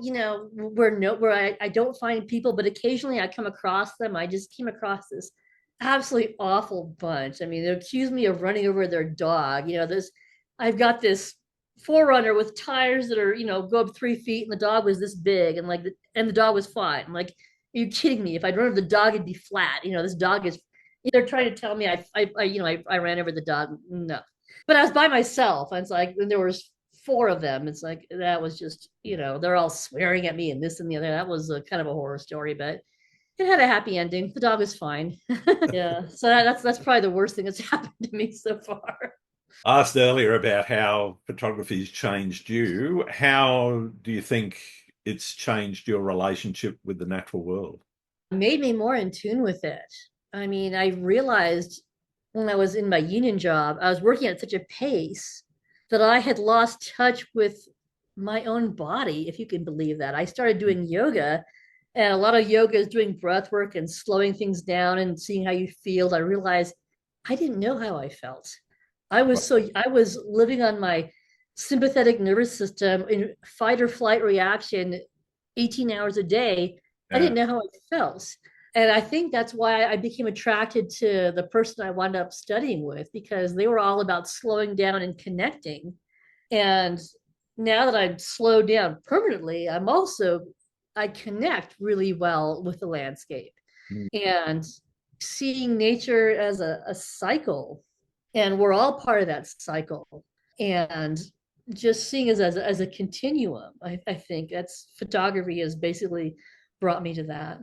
where I don't find people, but occasionally I come across them. I just came across this absolutely awful bunch. I mean, they accuse me of running over their dog. I've got this forerunner with tires that are, go up 3 feet, and the dog was this big, and the dog was fine. I'm like, are you kidding me? If I'd run over the dog, it'd be flat. This dog is. They're trying to tell me I ran over the dog. No, but I was by myself. And it's like, and there was four of them. It's like that was just, they're all swearing at me and this and the other. That was a kind of a horror story, but it had a happy ending. The dog was fine. Yeah. So that's probably the worst thing that's happened to me so far. I asked earlier about how photography's changed you. How do you think it's changed your relationship with the natural world? It made me more in tune with it. I mean, I realized when I was in my union job, I was working at such a pace that I had lost touch with my own body, if you can believe that. I started doing yoga, and a lot of yoga is doing breath work and slowing things down and seeing how you feel. I realized I didn't know how I felt. I was living on my sympathetic nervous system in fight or flight reaction 18 hours a day. I Yeah. didn't know how I felt. And I think that's why I became attracted to the person I wound up studying with, because they were all about slowing down and connecting. And now that I've slowed down permanently, I connect really well with the landscape Mm. and seeing nature as a cycle. And we're all part of that cycle. And just seeing it as a continuum, I think that's photography has basically brought me to that.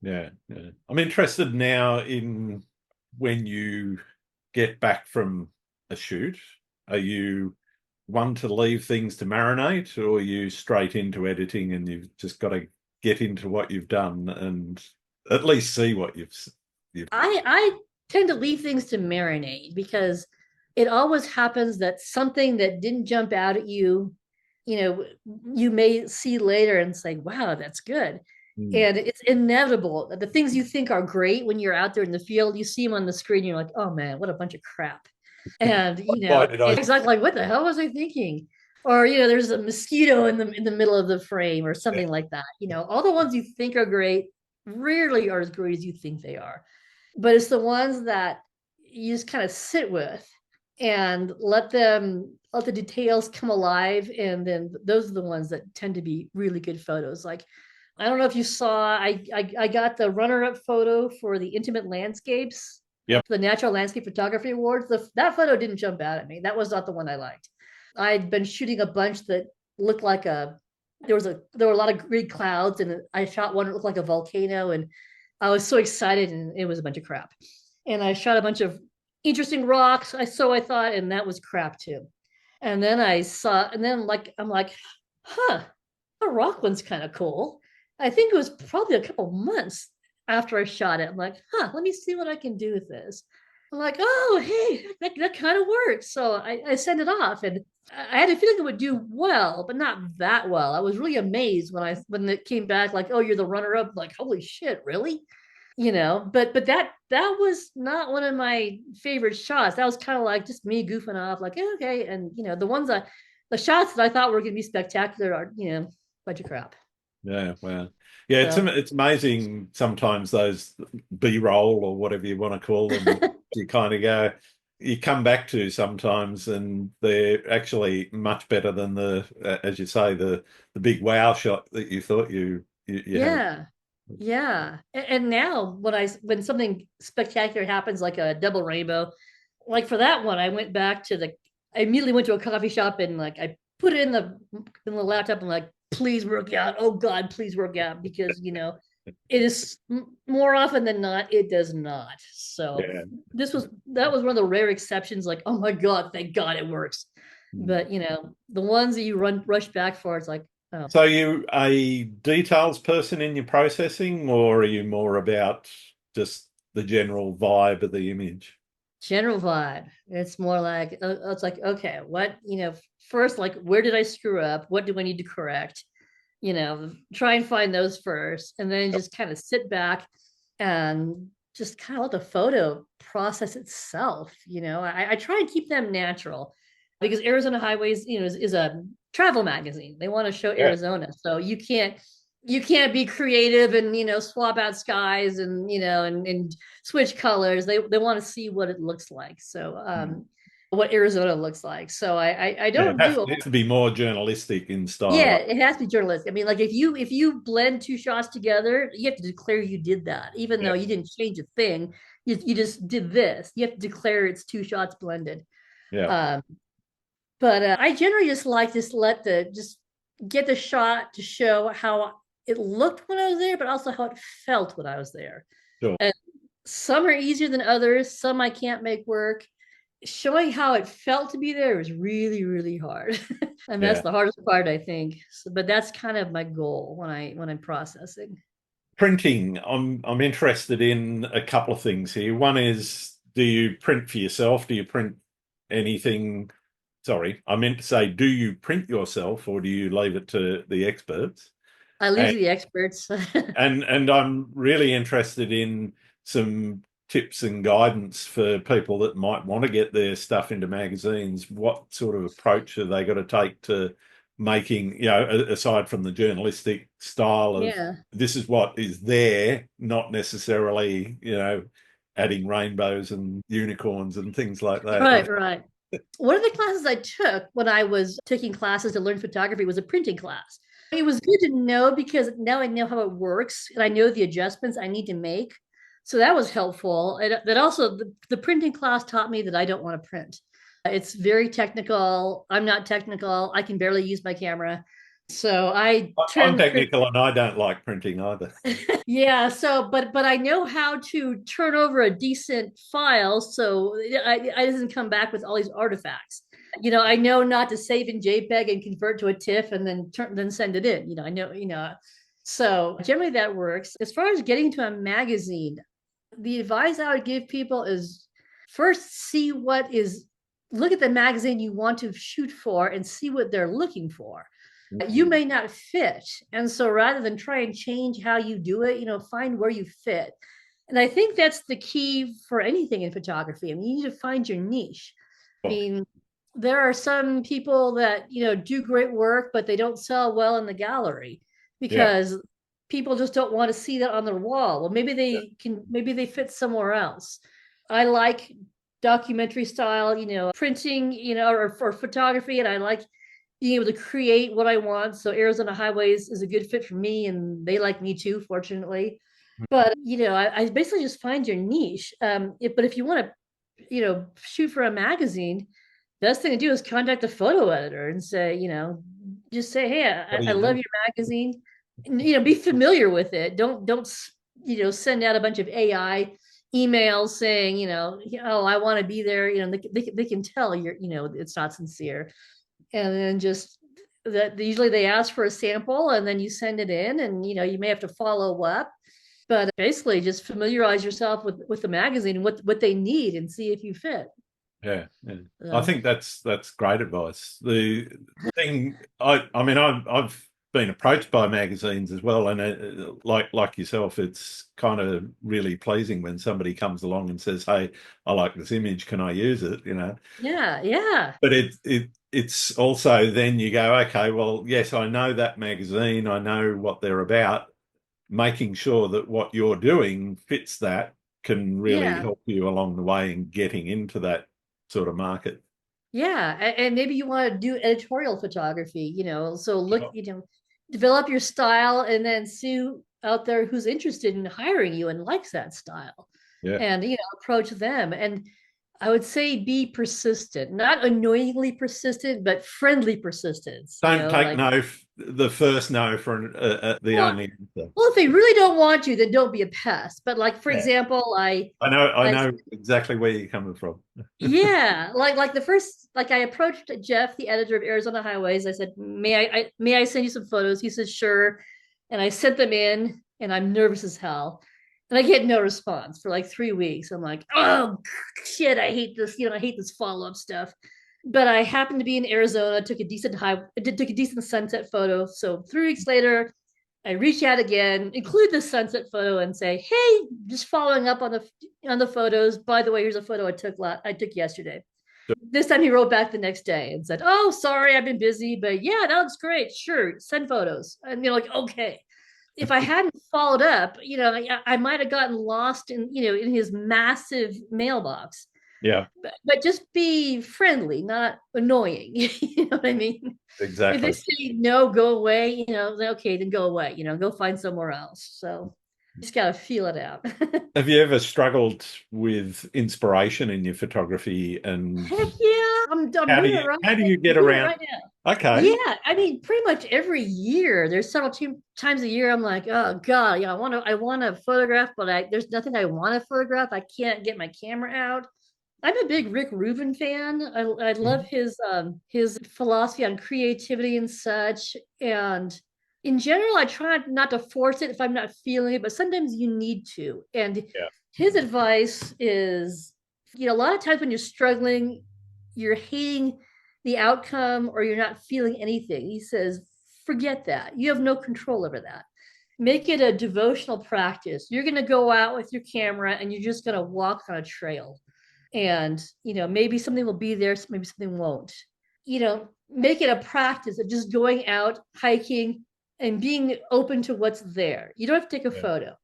Yeah, yeah. I'm interested now in when you get back from a shoot, are you one to leave things to marinate, or are you straight into editing and you've just got to get into what you've done and at least see what you've I tend to leave things to marinate because it always happens that something that didn't jump out at you, you know, you may see later and say, wow, that's good. Mm. And it's inevitable that the things you think are great when you're out there in the field, you see them on the screen, you're like, oh man, what a bunch of crap. And Why did I? it's exactly like, what the hell was I thinking? Or there's a mosquito in the middle of the frame or something like that. All the ones you think are great rarely are as great as you think they are. But it's the ones that you just kind of sit with and let the details come alive, and then those are the ones that tend to be really good photos. Like, I don't know if you saw, I got the runner-up photo for the intimate landscapes, Yep. the Natural Landscape Photography Awards. That photo didn't jump out at me. That was not the one I liked. I'd been shooting a bunch that looked like there were a lot of green clouds, and I shot one that looked like a volcano, and I was so excited, and it was a bunch of crap. And I shot a bunch of interesting rocks. I thought, and that was crap too. And then I'm like, huh, the rock one's kind of cool. I think it was probably a couple months after I shot it. I'm like, huh, let me see what I can do with this. I'm like, oh, hey, that kind of works. So I sent it off, and I had a feeling it would do well, but not that well. I was really amazed when it came back, like, oh, you're the runner up. Like, holy shit, really? But that was not one of my favorite shots. That was kind of like just me goofing off, like, yeah, okay. And the shots that I thought were going to be spectacular are bunch of crap. Yeah, wow. Yeah, So it's amazing sometimes those B-roll or whatever you want to call them, you kind of go, you come back to sometimes and they're actually much better than as you say, the big wow shot that you thought you had. yeah, yeah. And now when something spectacular happens, like a double rainbow, like for that one, I immediately went to a coffee shop, and like I put it in the laptop, and like, please work out. Oh God, please work out, because it is more often than not, it does not. So Yeah. that was one of the rare exceptions. Like, oh my God, thank God it works. Mm. But the ones that you rush back for, it's like, oh, So are you a details person in your processing, or are you more about just the general vibe of the image? general vibe. It's more like, it's like, okay, first, like, where did I screw up? What do I need to correct? Try and find those first, and then just kind of sit back and just kind of let the photo process itself. I try and keep them natural, because Arizona Highways, is a travel magazine. They want to show Yeah. Arizona, so you can't be creative and swap out skies and and switch colors. They want to see what it looks like. So Mm. what Arizona looks like. So I Yeah, it don't has do. to be more journalistic in Yeah, style. it has to be journalistic. I mean, like, if you blend two shots together, you have to declare you did that, even Yeah, though you didn't change a thing. You just did this. You have to declare it's two shots blended. yeah, Um, but I generally just get the shot to show how it looked when I was there, but also how it felt when I was there. sure. And some are easier than others. Some I can't make work. Showing how it felt to be there was really, really hard. And that's Yeah. the hardest part, I think. So, but that's kind of my goal when I'm processing. Printing, I'm interested in a couple of things here. One is, do you print for yourself? Do you print anything? Sorry, I meant to say, do you print yourself or do you leave it to the experts? I leave And to the experts. and I'm really interested in some tips and guidance for people that might want to get their stuff into magazines. What sort of approach have they got to take to making, aside from the journalistic style of Yeah. this is what is there, not necessarily, adding rainbows and unicorns and things like that. Right, right. One of the classes I took when I was taking classes to learn photography was a printing class. It was good to know, because now I know how it works, and I know the adjustments I need to make. So that was helpful. And that also, the printing class taught me that I don't want to print. It's very technical. I'm not technical. I can barely use my camera. So I I'm turned print. technical and I don't like printing either. Yeah, so but I know how to turn over a decent file, so I doesn't come back with all these artifacts. I know not to save in JPEG and convert to a TIFF and then send it in. I know, so generally that works. As far as getting to a magazine, the advice I would give people is, first, look at the magazine you want to shoot for and see what they're looking for. You may not fit, and so rather than try and change how you do it, find where you fit. And I think that's the key for anything in photography. I mean, you need to find your niche. I mean, there are some people that, do great work, but they don't sell well in the gallery Yeah. because people just don't want to see that on their wall. Well, maybe they fit somewhere else. I like documentary style, printing, or photography, and I like being able to create what I want. So Arizona Highways is a good fit for me, and they like me too, fortunately. But I basically just find your niche. But if you want to, shoot for a magazine, best thing to do is contact the photo editor and say, just say, hey, What do I you love do? your magazine. And, be familiar with it. Don't send out a bunch of AI emails saying, oh, I want to be there. They can tell it's not sincere. And then just that usually they ask for a sample and then you send it in, and you may have to follow up, but basically just familiarize yourself with the magazine and what they need and see if you fit. Yeah, yeah. I So think that's great advice. The thing, I mean, I've been approached by magazines as well, and like yourself, it's kind of really pleasing when somebody comes along and says, "Hey, I like this image. Can I use it?" yeah, yeah, But it's also then you go, okay, well, yes, I know that magazine. I know what they're about. Making sure that what you're doing fits that can really yeah, help you along the way in getting into that sort of market. yeah. And maybe you want to do editorial photography, so look, Yeah. develop your style and then see out there who's interested in hiring you and likes that style, Yeah. and approach them. And I would say be persistent, not annoyingly persistent, but friendly persistence, Don't take like, no, the first no for the well, only answer. well, if they really don't want you, then don't be a pest. But like, for Yeah. example, I I know exactly where you're coming from. yeah, like the first, like I approached Jeff, the editor of Arizona Highways. I said, may I send you some photos? He said, sure. And I sent them in, and I'm nervous as hell. And I get no response for like 3 weeks. I'm like, oh shit, I hate this. I hate this follow up stuff. But I happened to be in Arizona, took a decent sunset photo. So 3 weeks later, I reach out again, include the sunset photo, and say, "Hey, just following up on the photos. By the way, here's a photo I took yesterday." This time he wrote back the next day and said, "Oh, sorry, I've been busy, but yeah, that looks great. Sure, send photos." And like, okay. If I hadn't followed up, I might have gotten lost in his massive mailbox. Yeah, But just be friendly, not annoying. You know what I mean? If they exactly. say no, go away, then okay, then go away, go find somewhere else. So you just gotta feel it out. Have you ever struggled with inspiration in your photography, and Heck yeah. I'm doing it right. how do you I'm get doing it around? right now. Okay. Yeah, I mean, pretty much every year. There's several times a year I'm like, oh God, I want to photograph, but there's nothing I want to photograph. I can't get my camera out. I'm a big Rick Rubin fan. I love Mhm. his philosophy on creativity and such. And in general, I try not to force it if I'm not feeling it, but sometimes you need to. And Yeah. his advice is, a lot of times when you're struggling, you're hating the outcome or you're not feeling anything. He says, forget that. You have no control over that. Make it a devotional practice. You're going to go out with your camera and you're just going to walk on a trail, and maybe something will be there, maybe something won't. Make it a practice of just going out hiking and being open to what's there. You don't have to take a Yeah. photo,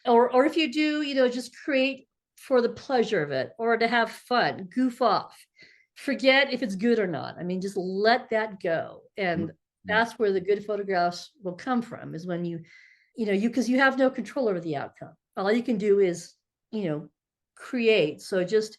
or if you do, just create for the pleasure of it or to have fun, goof off, forget if it's good or not. I mean, just let that go. And Mhm. that's where the good photographs will come from, is when you because you have no control over the outcome. All you can do is you know create. So just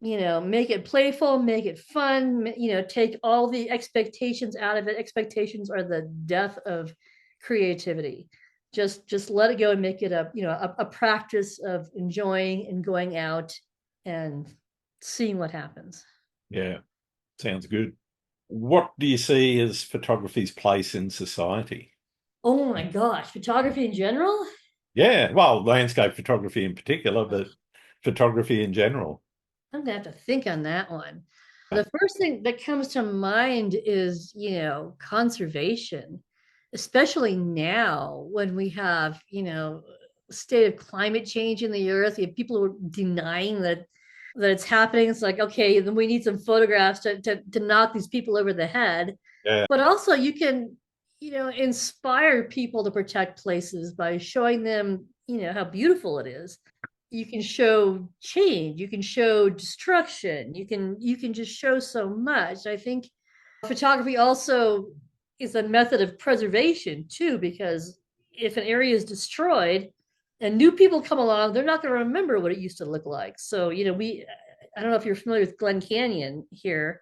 make it playful, make it fun, take all the expectations out of it. Expectations are the death of creativity. Just let it go and make it a practice of enjoying and going out and seeing what happens. Yeah. Sounds good. What do you see as photography's place in society? Oh my gosh, photography in general. Yeah, well, landscape photography in particular, but photography in general. I'm gonna have to think on that one. The first thing that comes to mind is, conservation, especially now when we have, state of climate change in the earth. You have people who are denying that that it's happening. It's like, okay, then we need some photographs to knock these people over the head. Yeah. But also you can, inspire people to protect places by showing them, how beautiful it is. You can show change, you can show destruction, you can just show so much. I think photography also is a method of preservation too, because if an area is destroyed and new people come along, they're not going to remember what it used to look like. So, I don't know if you're familiar with Glen Canyon here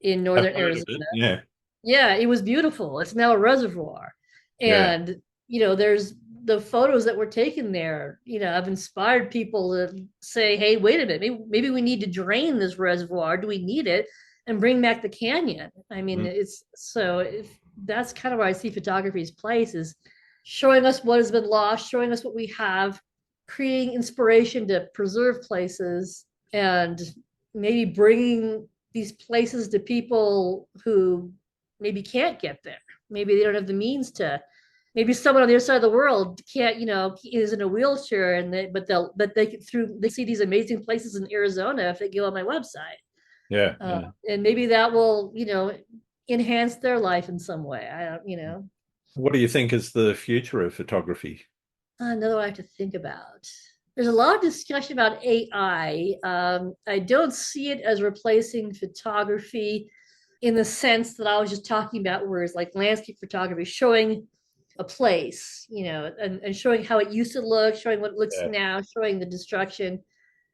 in I've northern heard of Arizona. it. Yeah. Yeah, it was beautiful. It's now a reservoir. Yeah. And, there's the photos that were taken there, have inspired people to say, hey, wait a minute, maybe we need to drain this reservoir. Do we need it? And bring back the canyon. I mean, Mm. it's so if that's kind of where I see photography's place is showing us what has been lost, showing us what we have, creating inspiration to preserve places, and maybe bringing these places to people who maybe can't get there. Maybe they don't have the means to. Maybe someone on the other side of the world can't, is in a wheelchair, and they see these amazing places in Arizona if they go on my website, Yeah. Yeah. and maybe that will, enhance their life in some way. I don't, What do you think is the future of photography? another one I have to think about. There's a lot of discussion about AI. I don't see it as replacing photography in the sense that I was just talking about, where it's like landscape photography, showing a place, and showing how it used to look, showing what it looks Yeah. now, showing the destruction,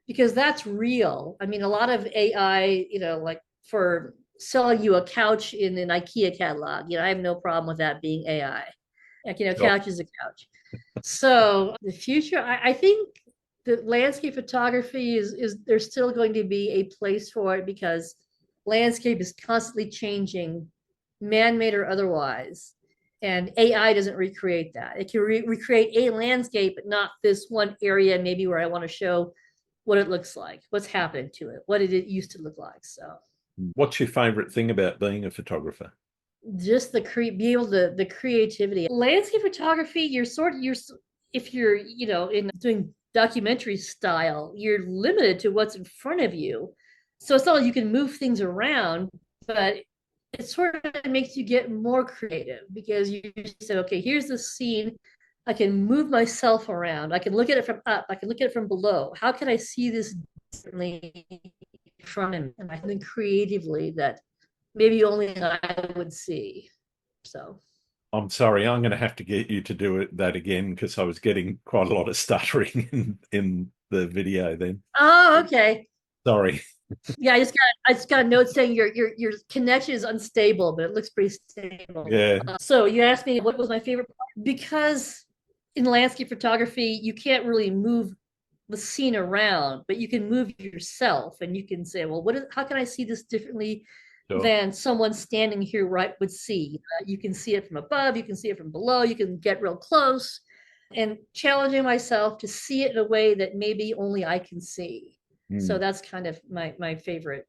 because that's real. I mean, a lot of AI, like for selling you a couch in an IKEA catalog, I have no problem with that being AI. Like, Sure. couch is a couch. So the future, I think the landscape photography is there's still going to be a place for it, because landscape is constantly changing, man-made or otherwise. And AI doesn't recreate that. It can recreate a landscape, but not this one area, maybe where I want to show what it looks like, what's happened to it, what did it used to look like. So What's your favorite thing about being a photographer? just be able to the creativity. Landscape photography, you're if you're, in doing documentary style, you're limited to what's in front of you. So it's not like you can move things around, but it sort of makes you get more creative, because you say, okay, here's the scene. I can move myself around. I can look at it from up. I can look at it from below. How can I see this differently in front of me? And I think creatively that maybe only I would see. So, I'm sorry, I'm going to have to get you to do that again because I was getting quite a lot of stuttering in the video then. oh, okay. Sorry. Yeah, I just got a note saying your connection is unstable, but it looks pretty stable. Yeah. So you asked me what was my favorite part, because in landscape photography you can't really move the scene around, but you can move yourself, and you can say, well, how can I see this differently Sure. than someone standing here right would see? You can see it from above, you can see it from below, you can get real close, and challenging myself to see it in a way that maybe only I can see. So Mm. that's kind of my favorite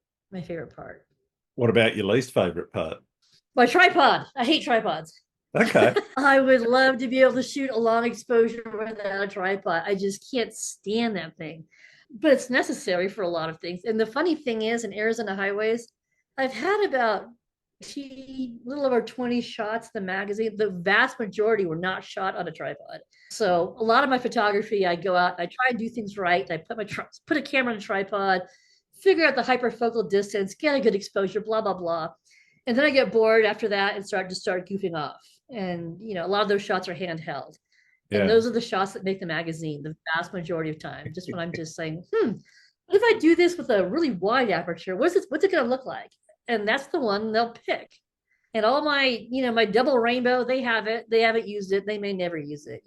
part. What about your least favorite part? My tripod. I hate tripods. Okay. I would love to be able to shoot a long exposure without a tripod. I just can't stand that thing. But it's necessary for a lot of things. And the funny thing is, in Arizona highways, I've had about a little over 20 shots in the magazine. The vast majority were not shot on a tripod. So a lot of my photography, I go out, I try and do things right. I put a camera on a tripod, figure out the hyperfocal distance, get a good exposure, blah blah blah. And then I get bored after that and start goofing off. And a lot of those shots are handheld. And Yeah. those are the shots that make the magazine the vast majority of time. Just when I'm just saying, what if I do this with a really wide aperture? What's it going to look like? And that's the one they'll pick. And all my double rainbow, they have it. They haven't used it. They may never use it.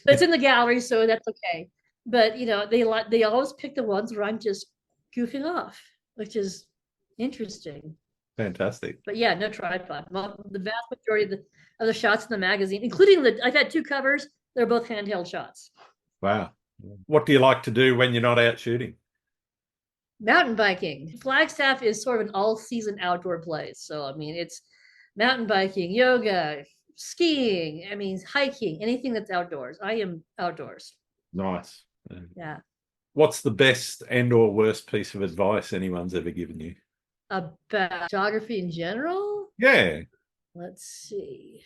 But it's in the gallery, so that's okay. But they always pick the ones where I'm just goofing off, which is interesting. Fantastic. But yeah, no tripod. The vast majority of the shots in the magazine, including I've had two covers. They're both handheld shots. Wow. What do you like to do when you're not out shooting? Mountain biking. Flagstaff is sort of an all-season outdoor place. So I mean, it's mountain biking, yoga, skiing. I mean, hiking, anything that's outdoors. I am outdoors. Nice. Yeah. What's the best and or worst piece of advice anyone's ever given you? About photography in general? Yeah. Let's see.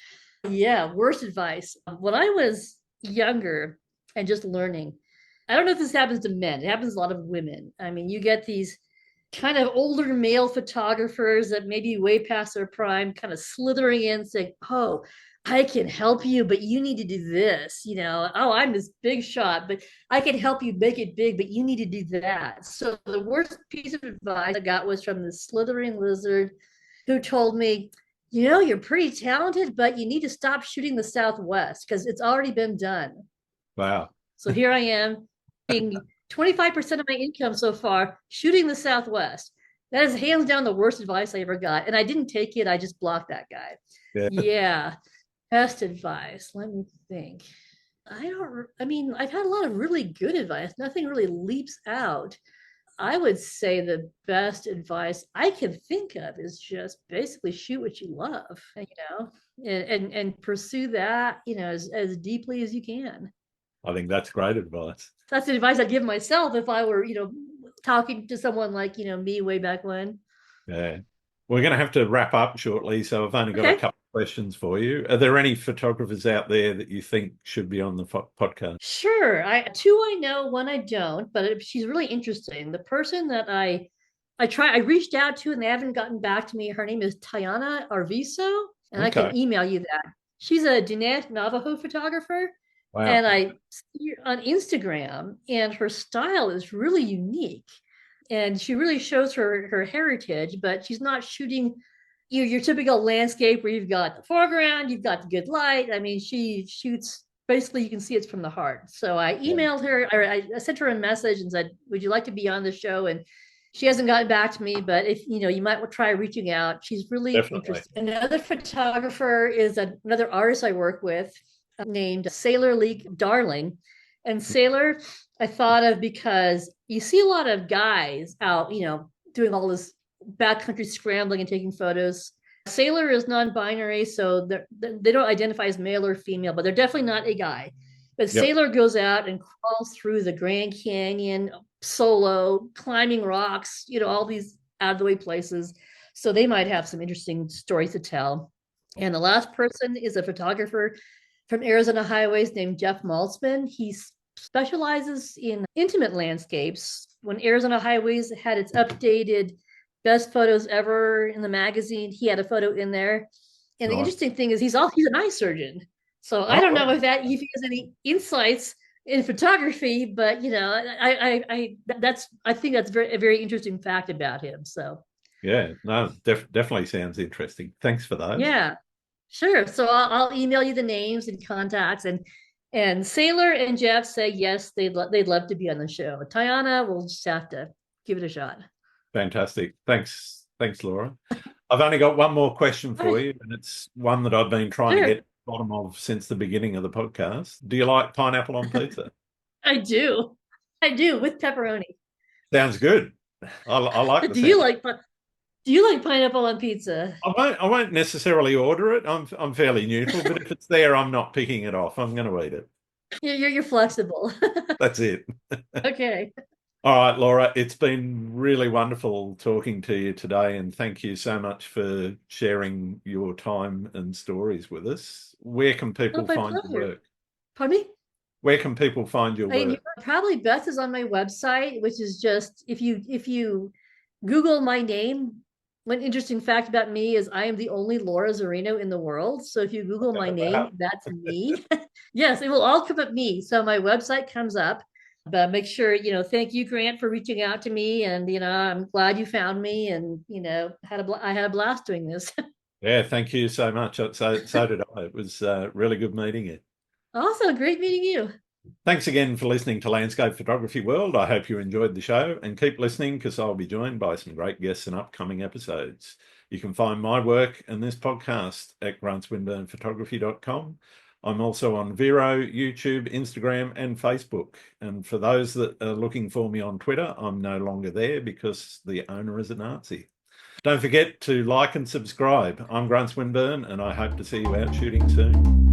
Yeah, worst advice. When I was younger and just learning, I don't know if this happens to men, it happens to a lot of women. I mean, you get these kind of older male photographers that maybe way past their prime, kind of slithering in saying, "Oh, I can help you, but you need to do this. Oh, I'm this big shot, but I can help you make it big, but you need to do that." So the worst piece of advice I got was from the slithering lizard who told me, "You're pretty talented, but you need to stop shooting the Southwest because it's already been done." Wow. So here I am, being 25% of my income so far shooting the Southwest. That is hands down the worst advice I ever got. And I didn't take it. I just blocked that guy. Yeah. Yeah. Best advice. Let me think. I mean, I've had a lot of really good advice. Nothing really leaps out. I would say the best advice I can think of is just basically shoot what you love, and pursue that, as deeply as you can. I think that's great advice. That's the advice I'd give myself if I were, talking to someone like, me way back when. Yeah. We're going to have to wrap up shortly, so I've only got a Okay. couple of questions for you. Are there any photographers out there that you think should be on the podcast? Sure. Two I know, one I don't, but she's really interesting. The person that I reached out to and they haven't gotten back to me. Her name is Tayana Arviso, and I Okay. can email you that. She's a Diné Navajo photographer, Wow. and I see her on Instagram, and her style is really unique. And she really shows her heritage, but she's not shooting your typical landscape where you've got the foreground, you've got the good light. I mean, she shoots basically you can see it's from the heart. So I Yeah. emailed her, or I sent her a message and said, "Would you like to be on the show?" And she hasn't gotten back to me, but if you might try reaching out. She's really Definitely. interesting. Another photographer is another artist I work with named Sailor League Darling. And Sailor, I thought of because you see a lot of guys out, doing all this backcountry scrambling and taking photos. Sailor is non-binary, so they don't identify as male or female, but they're definitely not a guy. But Yep. Sailor goes out and crawls through the Grand Canyon solo, climbing rocks, all these out of the way places. So they might have some interesting stories to tell. And the last person is a photographer from Arizona Highways named Jeff Maltzman. He specializes in intimate landscapes. When Arizona Highways had its updated best photos ever in the magazine, he had a photo in there. And the Nice. interesting thing is he's an eye surgeon. So I Oh, don't know wow. if he has any insights in photography, but I think that's a very interesting fact about him. So Yeah. No, definitely sounds interesting. Thanks for those. yeah, sure. So I'll email you the names and contacts, and Sailor and Jeff say yes, they'd love to be on the show. Tiana, we'll just have to give it a shot. Fantastic. Thanks, Laura. I've only got one more question All for right, you, and it's one that I've been trying to sure. get to the bottom of since the beginning of the podcast. Do you like pineapple on pizza? I do. I do with pepperoni. Sounds good. I like the Do sound. you like do you like pineapple on pizza? I won't necessarily order it. I'm fairly neutral, but if it's there, I'm not picking it off. I'm going to eat it. You're flexible. That's it. Okay. All right, Laura, it's been really wonderful talking to you today, and thank you so much for sharing your time and stories with us. Where can Oh, people my find your pleasure. work? Pardon me? Where can people find your work? Probably best is on my website, which is just if you Google my name. One interesting fact about me is I am the only Laura Zirino in the world. So if you Google my name, Wow. that's me. Yes, it will all come up me. So my website comes up. But make sure, thank you, Grant, for reaching out to me. And, I'm glad you found me and, I had a blast doing this. Yeah, thank you so much. So did I. It was really good meeting you. Also, great meeting you. Thanks again for listening to Landscape Photography World. I hope you enjoyed the show and keep listening because I'll be joined by some great guests in upcoming episodes. You can find my work and this podcast at grantswinburnphotography.com. I'm also on Vero, YouTube, Instagram, and Facebook. And for those that are looking for me on Twitter, I'm no longer there because the owner is a Nazi. Don't forget to like and subscribe. I'm Grant Swinburne, and I hope to see you out shooting soon.